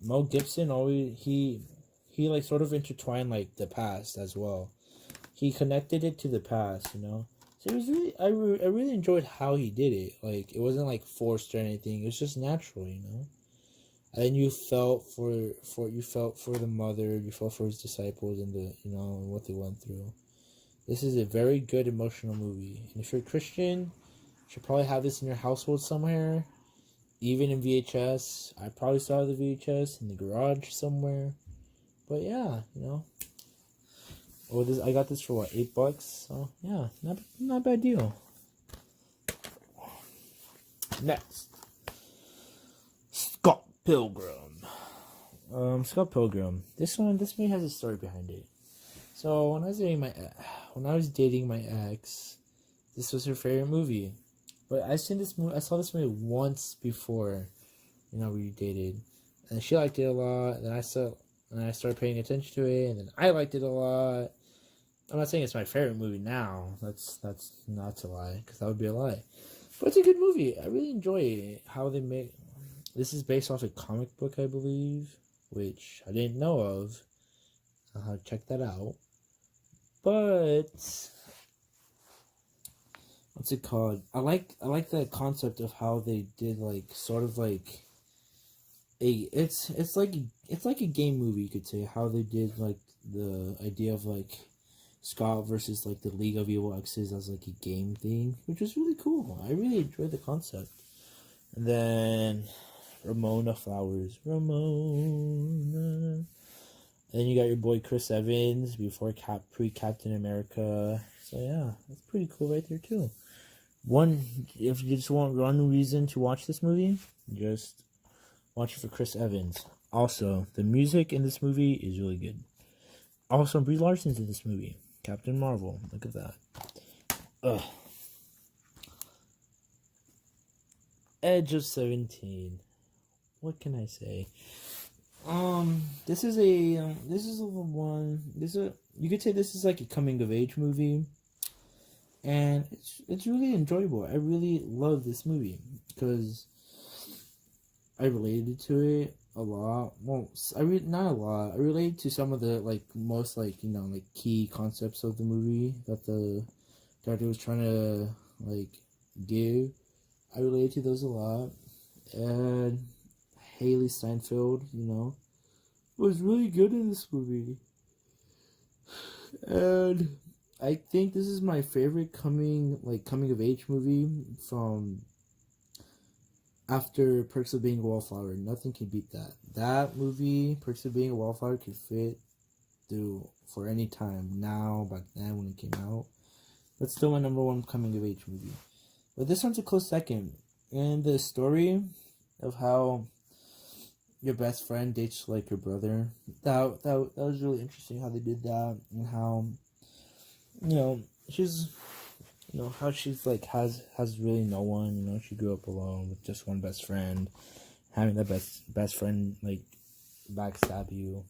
Mel Gibson always he like sort of intertwined like the past as well. He connected it to the past, you know. So it was really I really enjoyed how he did it. Like, it wasn't like forced or anything. It was just natural, you know. And you felt for the mother, you felt for his disciples and and what they went through. This is a very good emotional movie. And if you're a Christian, you should probably have this in your household somewhere. Even in VHS. I probably saw the VHS in the garage somewhere. But yeah, you know. I got this for what, $8? So yeah, not a bad deal. Next, Scott Pilgrim. Scott Pilgrim. This movie has a story behind it. So when I was dating my ex, this was her favorite movie. But I saw this movie once before, we dated, and she liked it a lot. And I started paying attention to it, and then I liked it a lot. I'm not saying it's my favorite movie now. That's not to lie, because that would be a lie. But it's a good movie. I really enjoy it. How they make this is based off a comic book, I believe, which I didn't know of. I'll check that out. But what's it called? I like the concept of how they did it's like a game movie, you could say, how they did like the idea of like Scott versus like the League of Evil Exes as like a game thing, which was really cool. I really enjoyed the concept. And then Ramona Flowers. Ramona. And then you got your boy Chris Evans before pre-Captain America. So yeah, that's pretty cool right there too. If you just want one reason to watch this movie, just watch it for Chris Evans. Also, the music in this movie is really good. Also, Brie Larson's in this movie. Captain Marvel. Look at that. Ugh. Edge of 17. What can I say? You could say this is like a coming of age movie, and it's really enjoyable. I really love this movie because I related to it a lot. Well, not a lot. I related to some of the most key concepts of the movie that the director was trying to give. I related to those a lot, and Haley Steinfeld, was really good in this movie. And I think this is my favorite coming of age movie from after Perks of Being a Wallflower. Nothing can beat that. That movie, Perks of Being a Wallflower, could fit through for any time. Now, back then when it came out. That's still my number one coming of age movie. But this one's a close second. And the story of how your best friend dates like your brother, that was really interesting how they did that, and how she's how she's has really no one. She grew up alone with just one best friend, having that best friend backstab you,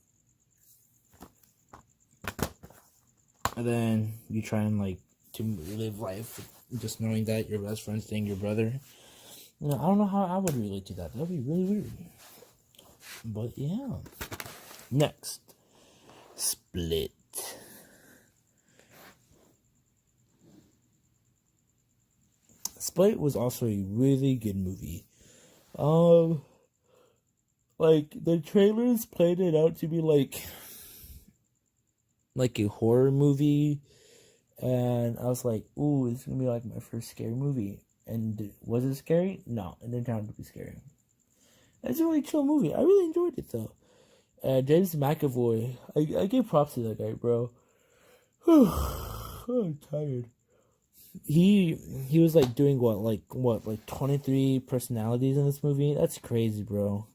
and then you try and to live life just knowing that your best friend's dating your brother. I don't know how I would relate to that. That'd be really weird. But yeah. Next, Split. Split was also a really good movie. The trailers played it out to be like a horror movie, and I was like, ooh, it's gonna be like my first scary movie. And was it scary? No, it didn't turn out to be scary. It's a really chill movie. I really enjoyed it though. James McAvoy, I give props to that guy, bro. I'm tired. He was like doing like 23 personalities in this movie. That's crazy, bro.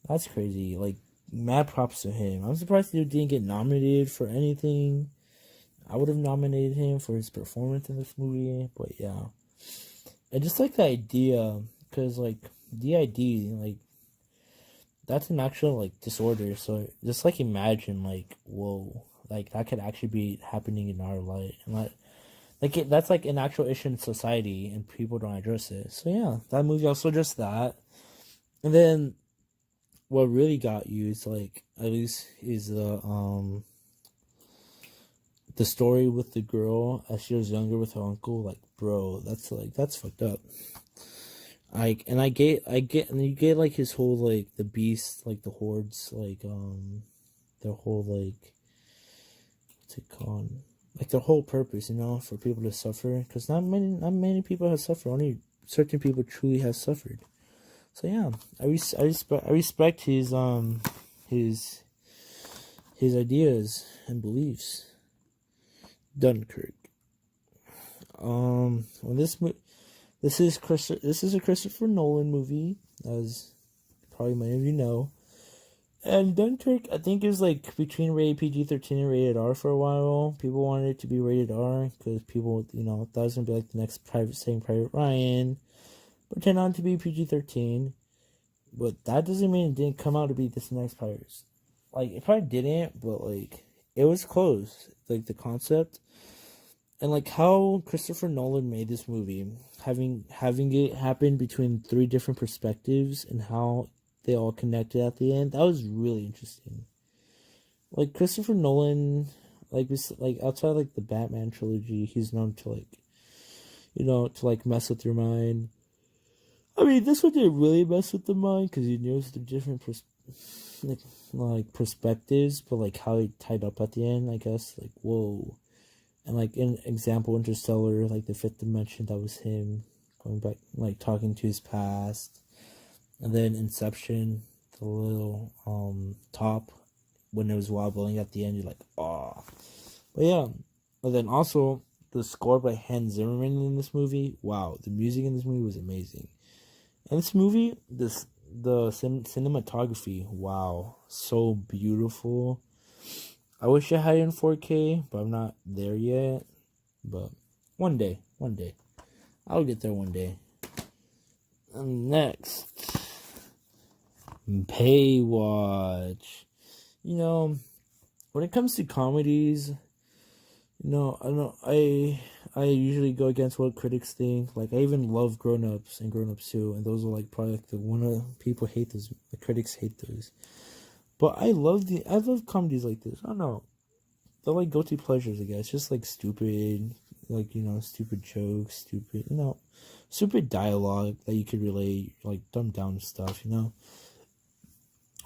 That's crazy. Like, mad props to him. I'm surprised he didn't get nominated for anything. I would have nominated him for his performance in this movie, but yeah. I just like the idea, because like DID, like, that's an actual like disorder. So just like imagine, like, whoa, like that could actually be happening in our life, and that's like an actual issue in society, and people don't address it. So yeah, that movie also addressed that. And then what really got used, like, at least, is the story with the girl as she was younger with her uncle. Like, bro, that's fucked up. Like, and you get like his whole like the beast, like the hordes, like their whole like, what's it called? Like their whole purpose, you know, for people to suffer, because not many people have suffered. Only certain people truly have suffered. So yeah, I respect his ideas and beliefs. Dunkirk. This is a Christopher Nolan movie, as probably many of you know. And Dunkirk, I think, is like between rated PG-13 and rated R for a while. People wanted it to be rated R because people, you know, thought it was gonna be like the next Private Ryan, but turned out to be PG-13. But that doesn't mean it didn't come out to be this next Pirates. Like, it probably didn't, but like, it was close. Like, the concept. And like how Christopher Nolan made this movie, having it happen between 3 different perspectives and how they all connected at the end, that was really interesting. Like, Christopher Nolan, like outside like the Batman trilogy, he's known to like, you know, to like mess with your mind. I mean, this one didn't really mess with the mind because he knows the different perspectives, but like how he tied up at the end, I guess, like, whoa. And like, in example, Interstellar, like the 5th dimension, that was him going back, like talking to his past. And then Inception, the little top, when it was wobbling at the end, you're like, oh. But yeah, and then also the score by Hans Zimmerman in this movie. Wow, the music in this movie was amazing. And this movie, the cinematography, wow, so beautiful. I wish I had it in 4K, but I'm not there yet. But one day, I'll get there one day. And next, Paywatch. You know, when it comes to comedies, you know, I usually go against what critics think. Like, I even love Grown Ups and Grown Ups 2, and those are like probably like the one of people hate those. The critics hate those. But I love comedies like this. I don't know. They're like guilty pleasures, I guess. Just like stupid, like, you know, stupid jokes, stupid, you know, stupid dialogue that you could relate, like dumbed down stuff, you know.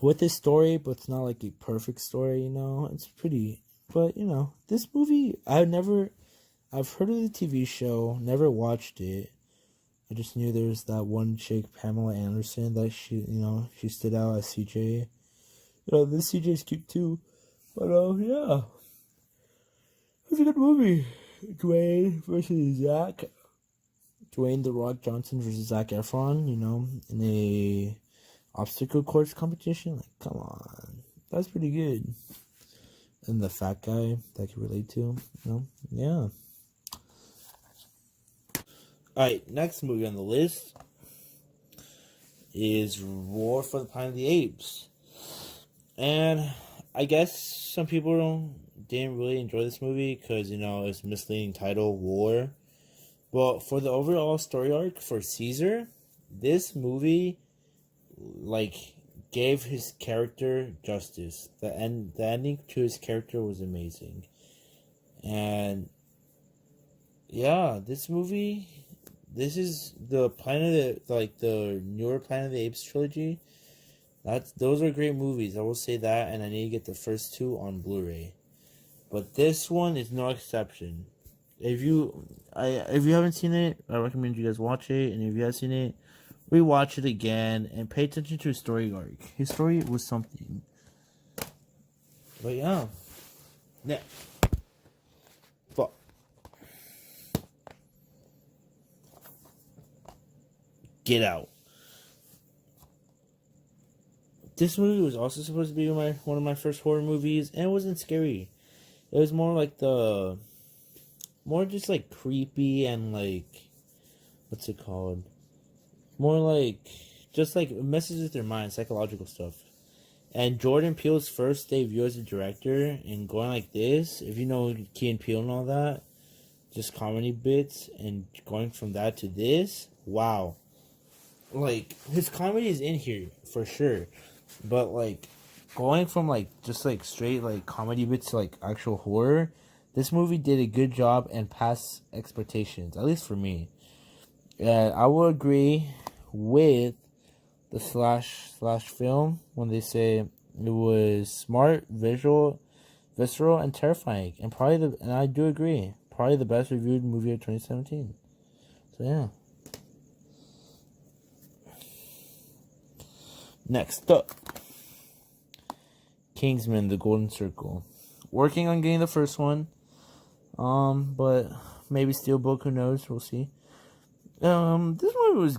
With this story, but it's not like a perfect story, you know. It's pretty, but you know, this movie, I've heard of the TV show, never watched it. I just knew there was that one chick, Pamela Anderson, that she stood out as CJ. You know, this CJ's cute too. But, yeah. It's a good movie. Dwayne versus Zach. Dwayne The Rock Johnson versus Zac Efron, you know, in a obstacle course competition. Like, come on. That's pretty good. And the fat guy that I can relate to, you know? Yeah. Alright, next movie on the list is War for the Planet of the Apes. And I guess some people didn't really enjoy this movie because, you know, it's a misleading title, War. But for the overall story arc for Caesar, this movie, like, gave his character justice. The ending to his character was amazing. And, yeah, this movie, this is the the newer Planet of the Apes trilogy. Those are great movies, I will say that, and I need to get the first 2 on Blu-ray. But this one is no exception. If you haven't seen it, I recommend you guys watch it. And if you have seen it, rewatch it again and pay attention to his story arc. His story was something. But yeah, next, but Get Out. This movie was also supposed to be one of my first horror movies, and it wasn't scary. It was more like more just like creepy and like, what's it called? More like, just like messes with your mind, psychological stuff. And Jordan Peele's first debut as a director, and going like this, if you know Key and Peele and all that, just comedy bits, and going from that to this, wow. Like, his comedy is in here, for sure. But, like, going from, like, just, like, straight, like, comedy bits to, like, actual horror, this movie did a good job and passed expectations, at least for me. And I will agree with the slash film when they say it was smart, visceral, and terrifying. And I do agree, probably the best reviewed movie of 2017. So, yeah. Next up, Kingsman: The Golden Circle. Working on getting the first one, but maybe Steelbook. Who knows? We'll see. This movie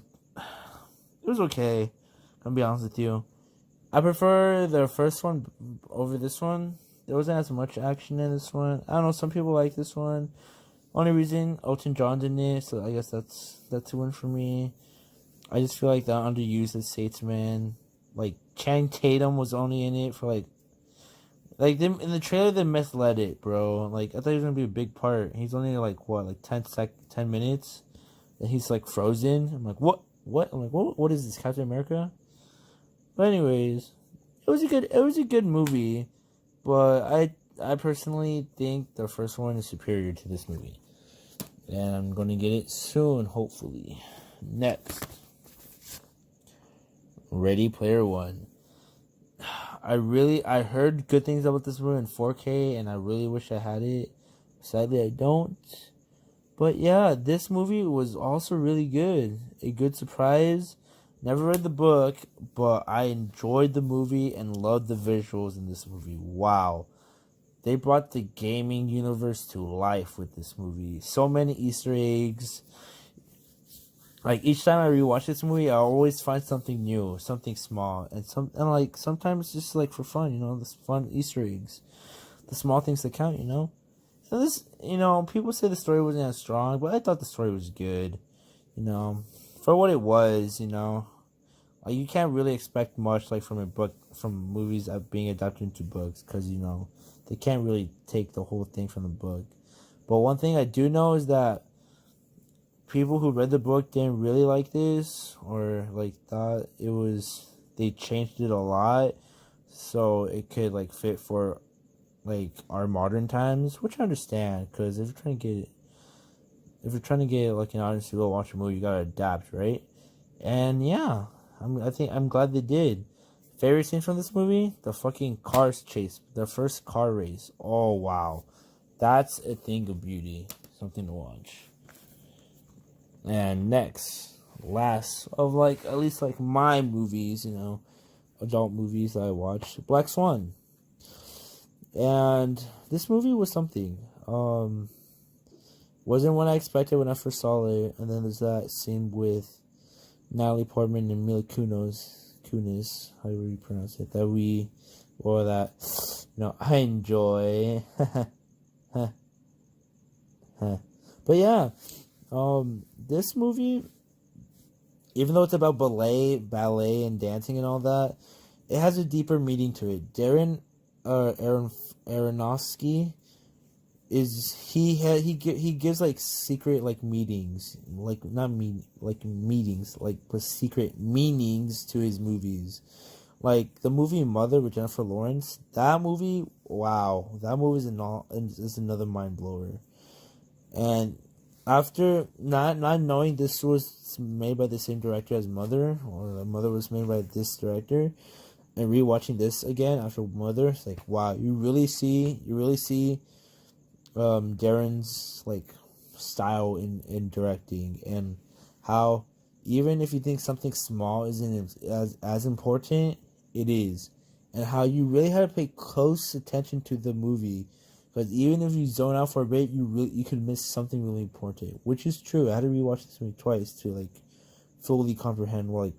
was okay. I'll be honest with you. I prefer the first one over this one. There wasn't as much action in this one. I don't know. Some people like this one. Only reason Elton John's in it, so I guess that's a win for me. I just feel like that underused as statesman. Like, Channing Tatum was only in it for, like them in the trailer, they misled it, bro. Like, I thought he was going to be a big part. He's only, 10 minutes, and he's, frozen. I'm like, what? I'm like, what is this, Captain America? But anyways, it was a good movie, but I personally think the first one is superior to this movie. And I'm going to get it soon, hopefully. Next, Ready Player One. I heard good things about this movie in 4K, and I really wish I had it. Sadly, I don't. But yeah, this movie was also really good. A good surprise. Never read the book, but I enjoyed the movie and loved the visuals in this movie. Wow. They brought the gaming universe to life with this movie. So many Easter eggs. Like, each time I rewatch this movie, I always find something new, something small, and sometimes just for fun, this fun Easter eggs, the small things that count, So this, people say the story wasn't as strong, but I thought the story was good, for what it was, Like, you can't really expect much from a book, from movies being adapted into books, because they can't really take the whole thing from the book. But one thing I do know is that people who read the book didn't really like this, or thought they changed it a lot so it could fit for our modern times, which I understand, because if you're trying to get an audience to go watch a movie, you gotta adapt, right? And yeah, I'm glad they did. Favorite scene from this movie? The fucking cars chase, the first car race. Oh wow, that's a thing of beauty, something to watch. And last of at least my movies, adult movies that I watched, Black Swan. And this movie was something. Wasn't what I expected when I first saw it. And then there's that scene with Natalie Portman and Mila Kunis, however you pronounce it, I enjoy. But yeah, this movie, even though it's about ballet and dancing and all that, it has a deeper meaning to it. Darren Aronofsky he gives secret meetings, meetings, but secret meanings to his movies. Like the movie Mother with Jennifer Lawrence, that movie, wow, that movie is another mind blower. And after not knowing this was made by the same director as Mother, or Mother was made by this director, and rewatching this again after Mother, it's wow, you really see Darren's style in directing, and how even if you think something small isn't as important, it is, and how you really have to pay close attention to the movie, because even if you zone out for a bit, you could miss something really important, which is true. I had to rewatch this movie twice to like fully comprehend what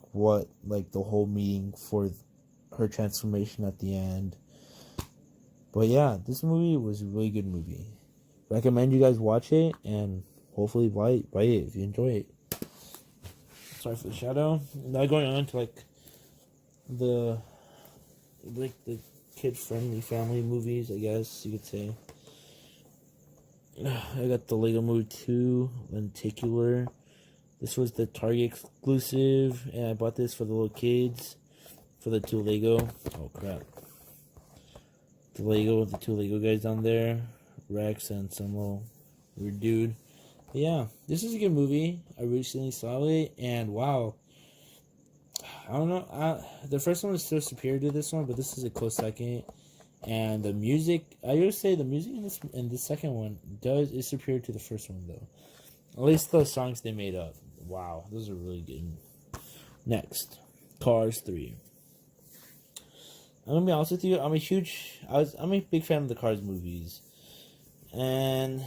the whole meaning for her transformation at the end. But yeah, this movie was a really good movie. Recommend you guys watch it, and hopefully buy it if you enjoy it. Sorry for the shadow. Now going on to the kid friendly family movies, I guess you could say. I got the Lego Movie 2 Lenticular. This was the Target exclusive, and I bought this for the little kids, for the two Lego. Oh crap! The two Lego guys down there, Rex and some little weird dude. But yeah, this is a good movie. I recently saw it, and wow. I don't know. The first one is still superior to this one, but this is a close second. And the music, I would say the music in this second one is superior to the first one, though. At least the songs they made up. Wow, those are really good. Next, Cars 3. I'm gonna be honest with you. I'm a big fan of the Cars movies, and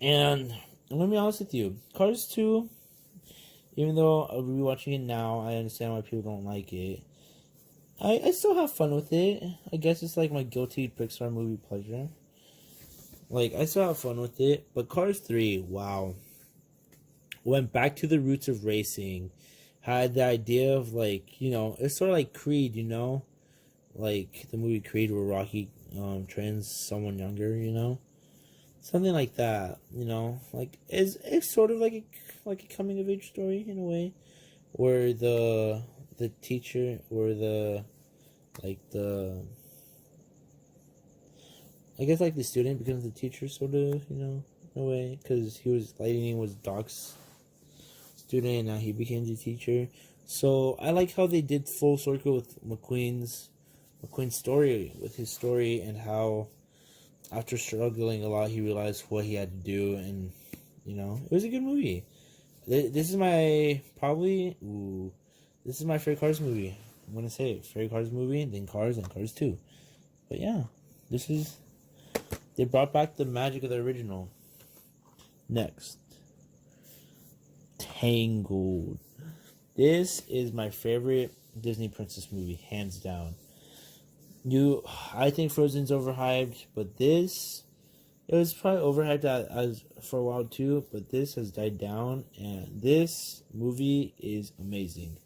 I'm gonna be honest with you. Cars 2. Even though I'll be watching it now, I understand why people don't like it. I still have fun with it. I guess it's like my guilty Pixar movie pleasure. Like, I still have fun with it. But Cars 3, wow. Went back to the roots of racing. Had the idea of, like, you know, it's sort of like Creed, you know? Like the movie Creed where Rocky trains someone younger, you know? Something like that, you know? Like, it's sort of like a coming of age story in a way, where the teacher, or I guess like the student becomes the teacher, sort of, you know, in a way, because Lightning was Doc's student, and now he became the teacher. So I like how they did full circle with McQueen's story, with his story, and how after struggling a lot, he realized what he had to do, and, you know, it was a good movie. This is my favorite Cars movie. I'm gonna say it. Favorite Cars movie, then Cars, and Cars 2. But yeah, they brought back the magic of the original. Next, Tangled. This is my favorite Disney princess movie, hands down. I think Frozen's overhyped, but it was probably overhyped as for a while too, but this has died down, and this movie is amazing.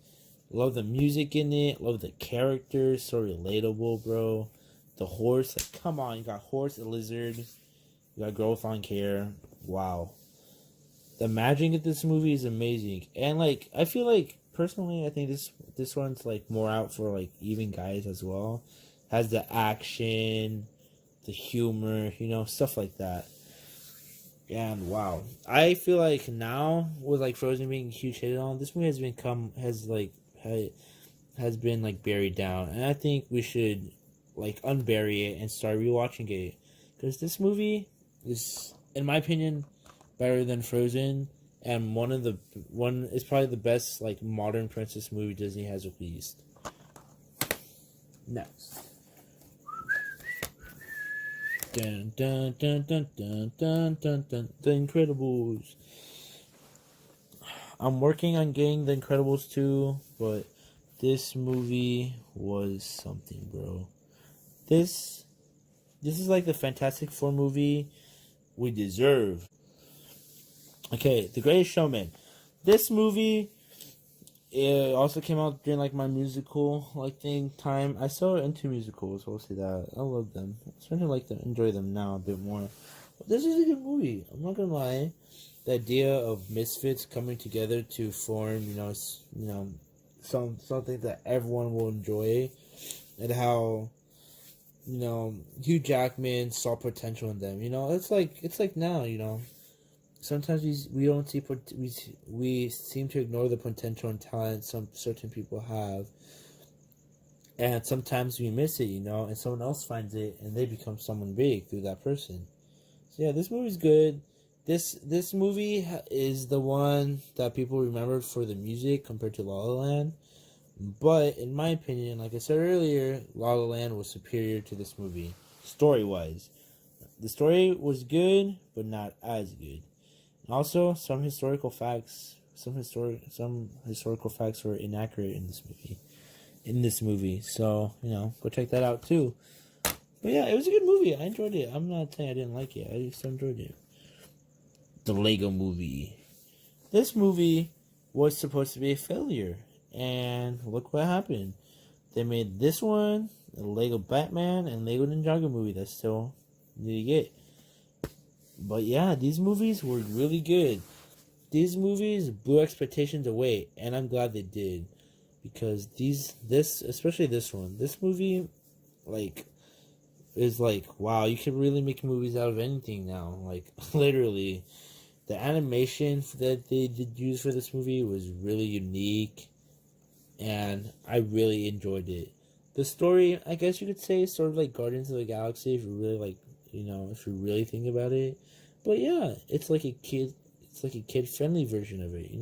Love the music in it, love the characters, so relatable, bro. The horse, like, come on, you got horse, a lizard, you got girl with long hair. Wow. The magic of this movie is amazing. And, like, I feel like, personally, I think this one's, like, more out for, like, even guys as well. Has the action, the humor, you know, stuff like that. And wow, I feel like now with like Frozen being a huge hit on, this movie has been like buried down, and I think we should like unbury it and start rewatching it, because this movie is, in my opinion, better than Frozen, and is probably the best like modern princess movie Disney has released. Next. Dun, dun, dun, dun, dun, dun, dun, dun. The Incredibles. I'm working on getting The Incredibles 2, but this movie was something, bro. This is like the Fantastic Four movie we deserve. Okay, The Greatest Showman. This movie, it also came out during like my musical time. I still into musicals, so I'll say that. I love them. I'm starting to enjoy them now a bit more. But this is a good movie. I'm not gonna lie. The idea of misfits coming together to form, something that everyone will enjoy, and how, Hugh Jackman saw potential in them. It's like now, sometimes we seem to ignore the potential and talent some certain people have, and sometimes we miss it, and someone else finds it and they become someone big through that person. So yeah, this movie's good. This movie is the one that people remembered for the music compared to La La Land. But in my opinion, like I said earlier, La La Land was superior to this movie, story wise. The story was good, but not as good. Also, some historical facts were inaccurate in this movie. So go check that out too. But yeah, it was a good movie. I enjoyed it. I'm not saying I didn't like it. I just enjoyed it. The Lego Movie. This movie was supposed to be a failure, and look what happened. They made this one, the Lego Batman, and Lego Ninjago movie that still need to get. But yeah, these movies were really good. These movies blew expectations away, and I'm glad they did, because especially this one, this movie, is wow, you can really make movies out of anything now. Literally, the animation that they did use for this movie was really unique, and I really enjoyed it. The story, I guess you could say, is sort of like Guardians of the Galaxy, if you really if you really think about it. But yeah, it's like a kid-friendly version of it,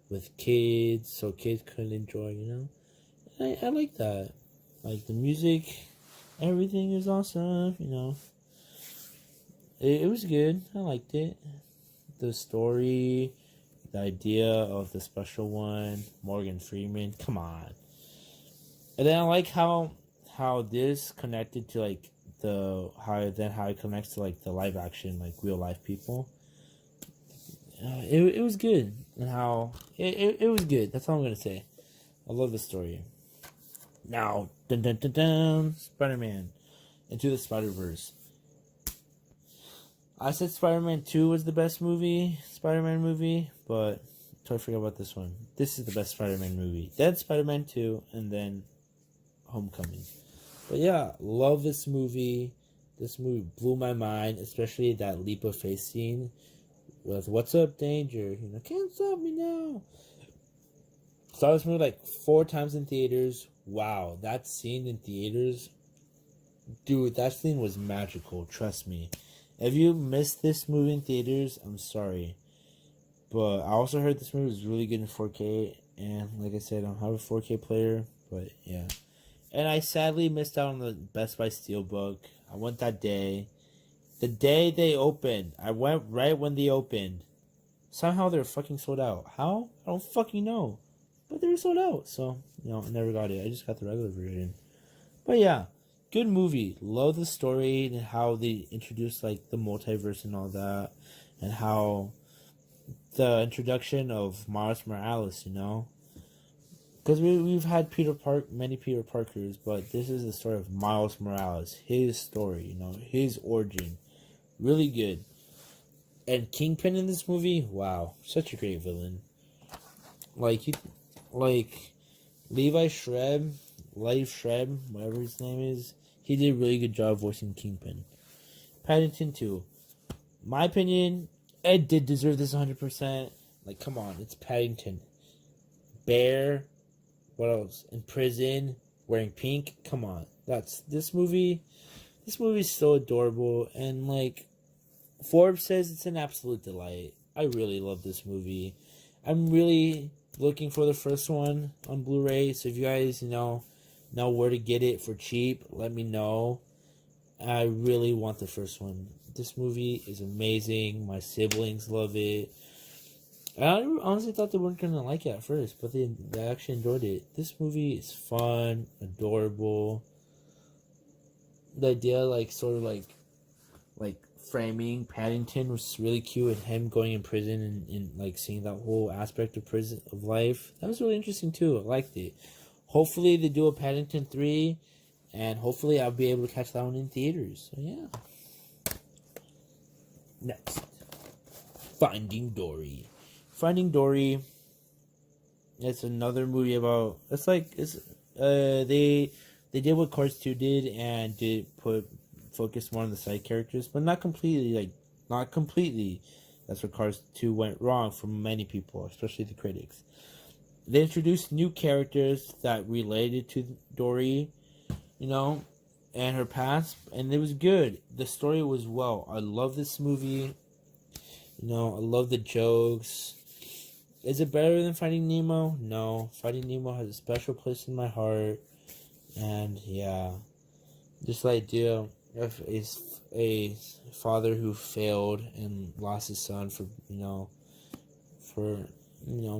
with kids, so kids could enjoy, I like that. Like the music, everything is awesome, It was good. I liked it. The story, the idea of the special one, Morgan Freeman, come on. And then I like how this connected to how it connects to the live action, real life people. It was good, and how it was good. That's all I'm gonna say. I love the story. Now, dun dun dun dun, Spider-Man Into the Spider-Verse. I said Spider-Man 2 was the best Spider-Man movie, but totally forgot about this one. This is the best Spider-Man movie. Then Spider-Man 2, and then Homecoming. But yeah, love this movie. This movie blew my mind, especially that leap of faith scene with "What's up, danger?" Can't stop me now. Saw this movie 4 times in theaters. Wow, that scene in theaters, dude, that scene was magical. Trust me. If you missed this movie in theaters, I'm sorry. But I also heard this movie was really good in 4K. And like I said, I don't have a 4K player. But yeah. And I sadly missed out on the Best Buy Steelbook. I went that day. The day they opened. I went right when they opened. Somehow they're fucking sold out. How? I don't fucking know. But they were sold out. So, I never got it. I just got the regular version. But yeah. Good movie. Love the story and how they introduced the multiverse and all that, and how the introduction of Miles Morales, because we've had many Peter Parkers, but this is the story of Miles Morales, his story, his origin, really good. And Kingpin in this movie, wow, such a great villain. Levi Schreiber, whatever his name is, he did a really good job voicing Kingpin. Paddington 2. My opinion, Ed did deserve this 100%. Come on, it's Paddington. Bear, what else? In prison, wearing pink. Come on. This movie is so adorable, and Forbes says it's an absolute delight. I really love this movie. I'm really looking for the first one on Blu-ray, so if you guys, know where to get it for cheap, let me know. I really want the first one. This movie is amazing. My siblings love it. I honestly thought they weren't going to like it at first, but they actually enjoyed it. This movie is fun, adorable. The idea, framing Paddington was really cute, and him going in prison and seeing that whole aspect of life. That was really interesting too. I liked it. Hopefully they do a Paddington 3, and hopefully I'll be able to catch that one in theaters. So yeah. Next, Finding Dory. Finding Dory. It's another movie about. They did what Cars 2 did and did focus more on the side characters, but not completely. Not completely. That's where Cars 2 went wrong for many people, especially the critics. They introduced new characters that related to Dory, and and her past, and it was good. The story was well. I love this movie. You know, I love the jokes. Is it better than Finding Nemo? No. Finding Nemo has a special place in my heart. And yeah, just the idea of a father who failed and lost his son for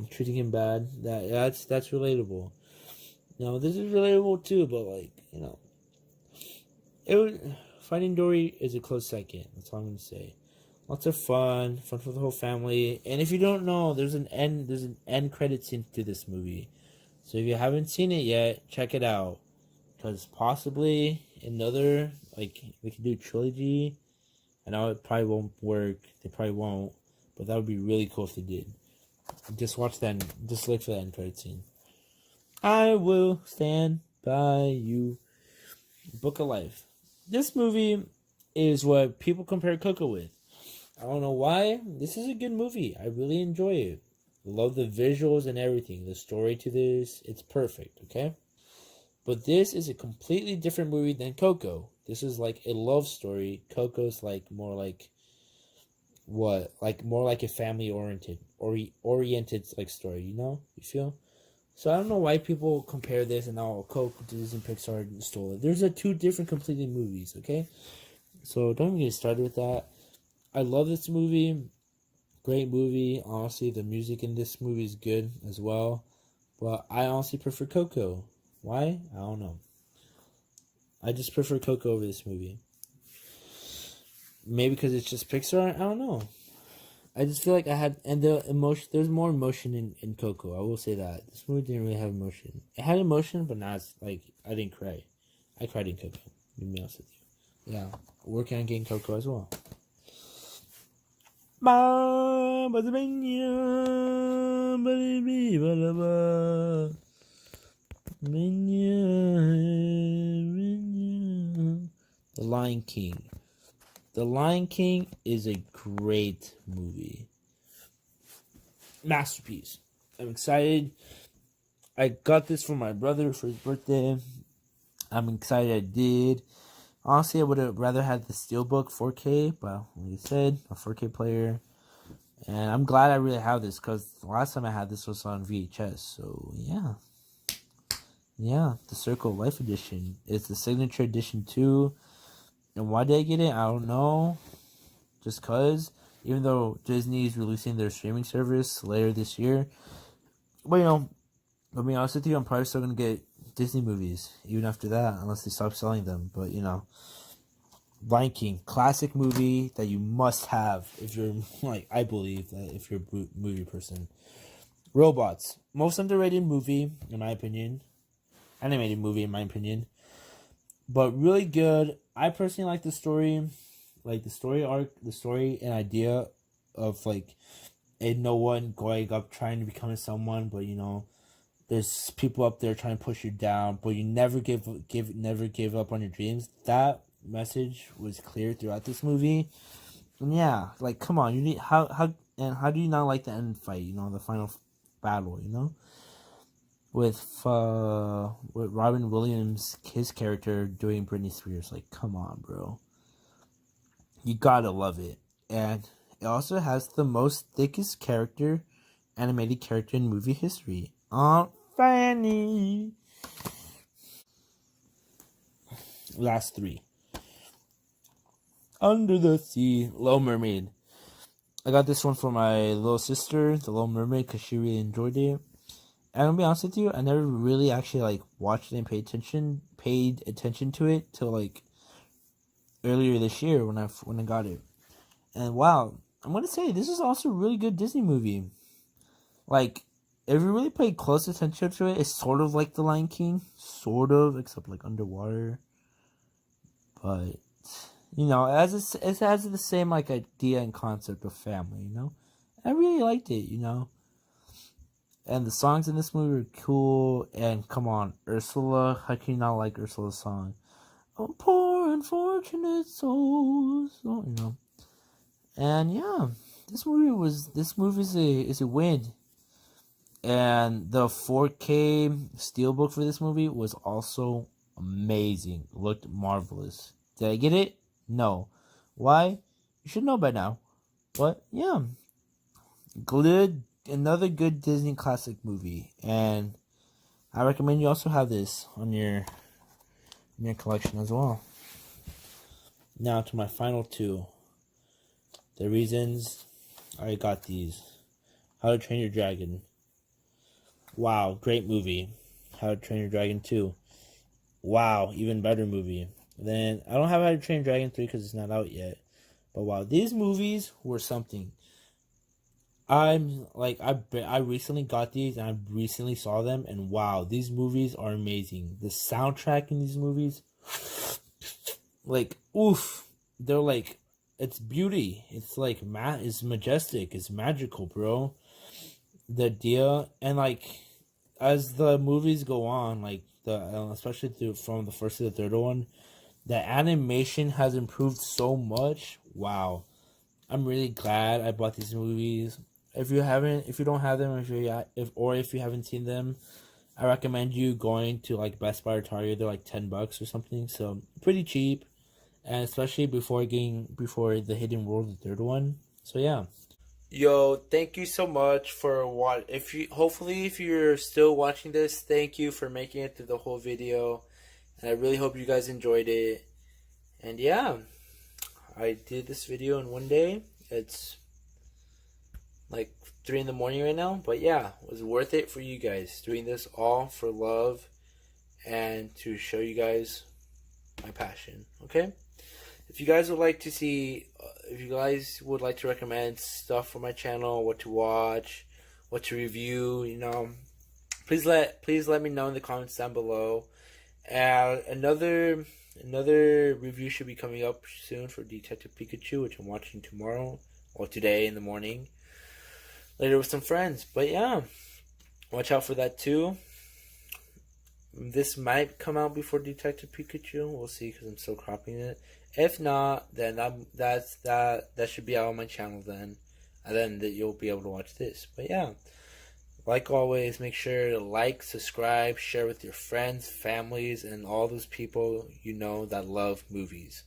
treating him bad. That's relatable. This is relatable too, but Finding Dory is a close second. That's all I'm gonna say. Lots of fun for the whole family. And if you don't know, there's an end credit scene to this movie. So if you haven't seen it yet, check it out. Because possibly another, we could do a trilogy. I know it probably won't work. They probably won't. But that would be really cool if they did. Just watch that. Just look for that end credit scene. I will stand by you. Book of Life. This movie is what people compare Coco with. I don't know why. This is a good movie. I really enjoy it. Love the visuals and everything. The story to this, it's perfect, okay? But this is a completely different movie than Coco. This is like a love story. Coco's more like a family oriented story, you feel? So I don't know why people compare this and Coco, Disney, Pixar stole it. There's two different completely movies, okay? So don't even get started with that. I love this movie. Great movie. Honestly, the music in this movie is good as well. But I honestly prefer Coco. Why? I don't know. I just prefer Coco over this movie. Maybe because it's just Pixar? I don't know. I just feel like there's more emotion in Coco. I will say that. This movie didn't really have emotion. It had emotion, but not I didn't cry. I cried in Coco, to be honest with you. Yeah, working on getting Coco as well. The Lion King. The Lion King is a great movie. Masterpiece. I'm excited. I got this for my brother for his birthday. I'm excited I did. Honestly, I would have rather had the Steelbook 4K, but like I said, a 4K player. And I'm glad I really have this because the last time I had this was on VHS. So, yeah. Yeah, the Circle of Life edition. It's the signature edition too. And why did I get it? I don't know. Just cause. Even though Disney is releasing their streaming service later this year. But I'll be honest with you, I'm probably still going to get Disney movies. Even after that, unless they stop selling them. But, Lion King. Classic movie that you must have if you're, I believe that if you're a movie person. Robots. Most underrated movie, in my opinion. Animated movie, in my opinion. But really good. I personally like the story. Like the story arc, the story and idea of a no one going up trying to become someone, but there's people up there trying to push you down, but you never give up on your dreams. That message was clear throughout this movie. And yeah, come on, you need how do you not like the end fight, the final battle, with Robin Williams, his character doing Britney Spears. Come on, bro. You gotta love it. And it also has the most thickest animated character in movie history. Aunt Fanny. Last three. Under the Sea, Little Mermaid. I got this one for my little sister, the Little Mermaid, because she really enjoyed it. And I'll be honest with you, I never really actually watched it and paid attention to it till earlier this year when I got it. And wow, I'm gonna say this is also a really good Disney movie. If you really pay close attention to it, it's sort of like The Lion King, sort of, except underwater. But it has the same idea and concept of family. I really liked it. And the songs in this movie are cool. And come on, Ursula. How can you not like Ursula's song? Oh, poor unfortunate souls. And yeah, this movie is a win. And the 4K Steelbook for this movie was also amazing. Looked marvelous. Did I get it? No. Why? You should know by now. But yeah, good. Another good Disney classic movie, and I recommend you also have this on your collection as well. Now to my final two. The reasons I got these. How to Train Your Dragon. Wow, great movie. How to Train Your Dragon 2. Wow, even better movie. Then I don't have How to Train Your Dragon 3 because it's not out yet. But wow, these movies were something. I recently got these and I recently saw them, and wow, these movies are amazing. The soundtrack in these movies, like, oof, they're like, it's beauty. It's like it's majestic. It's magical, bro. The idea, and like, as the movies go on, like especially from the first to the third one, the animation has improved so much. Wow, I'm really glad I bought these movies. If you don't have them, if you haven't seen them, I recommend you going to like Best Buy or Target. They're like $10 or something, so pretty cheap, and especially before the Hidden World, the third one. So yeah. Yo, thank you so much for hopefully if you're still watching this, thank you for making it through the whole video, and I really hope you guys enjoyed it. And yeah, I did this video in one day. It's like 3 in the morning right now, but yeah, it was worth it for you guys. Doing this all for love and to show you guys my passion. Okay, if you guys would like to recommend stuff for my channel, what to watch, what to review, please let me know in the comments down below. And another review should be coming up soon for Detective Pikachu, which I'm watching tomorrow or today in the morning, later with some friends. But yeah, watch out for that too. This might come out before Detective Pikachu. We'll see because I'm still cropping it. If not, then that should be out on my channel then, and then you'll be able to watch this. But yeah, like always, make sure to like, subscribe, share with your friends, families, and all those people you know that love movies.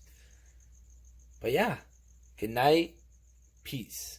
But yeah, good night, peace.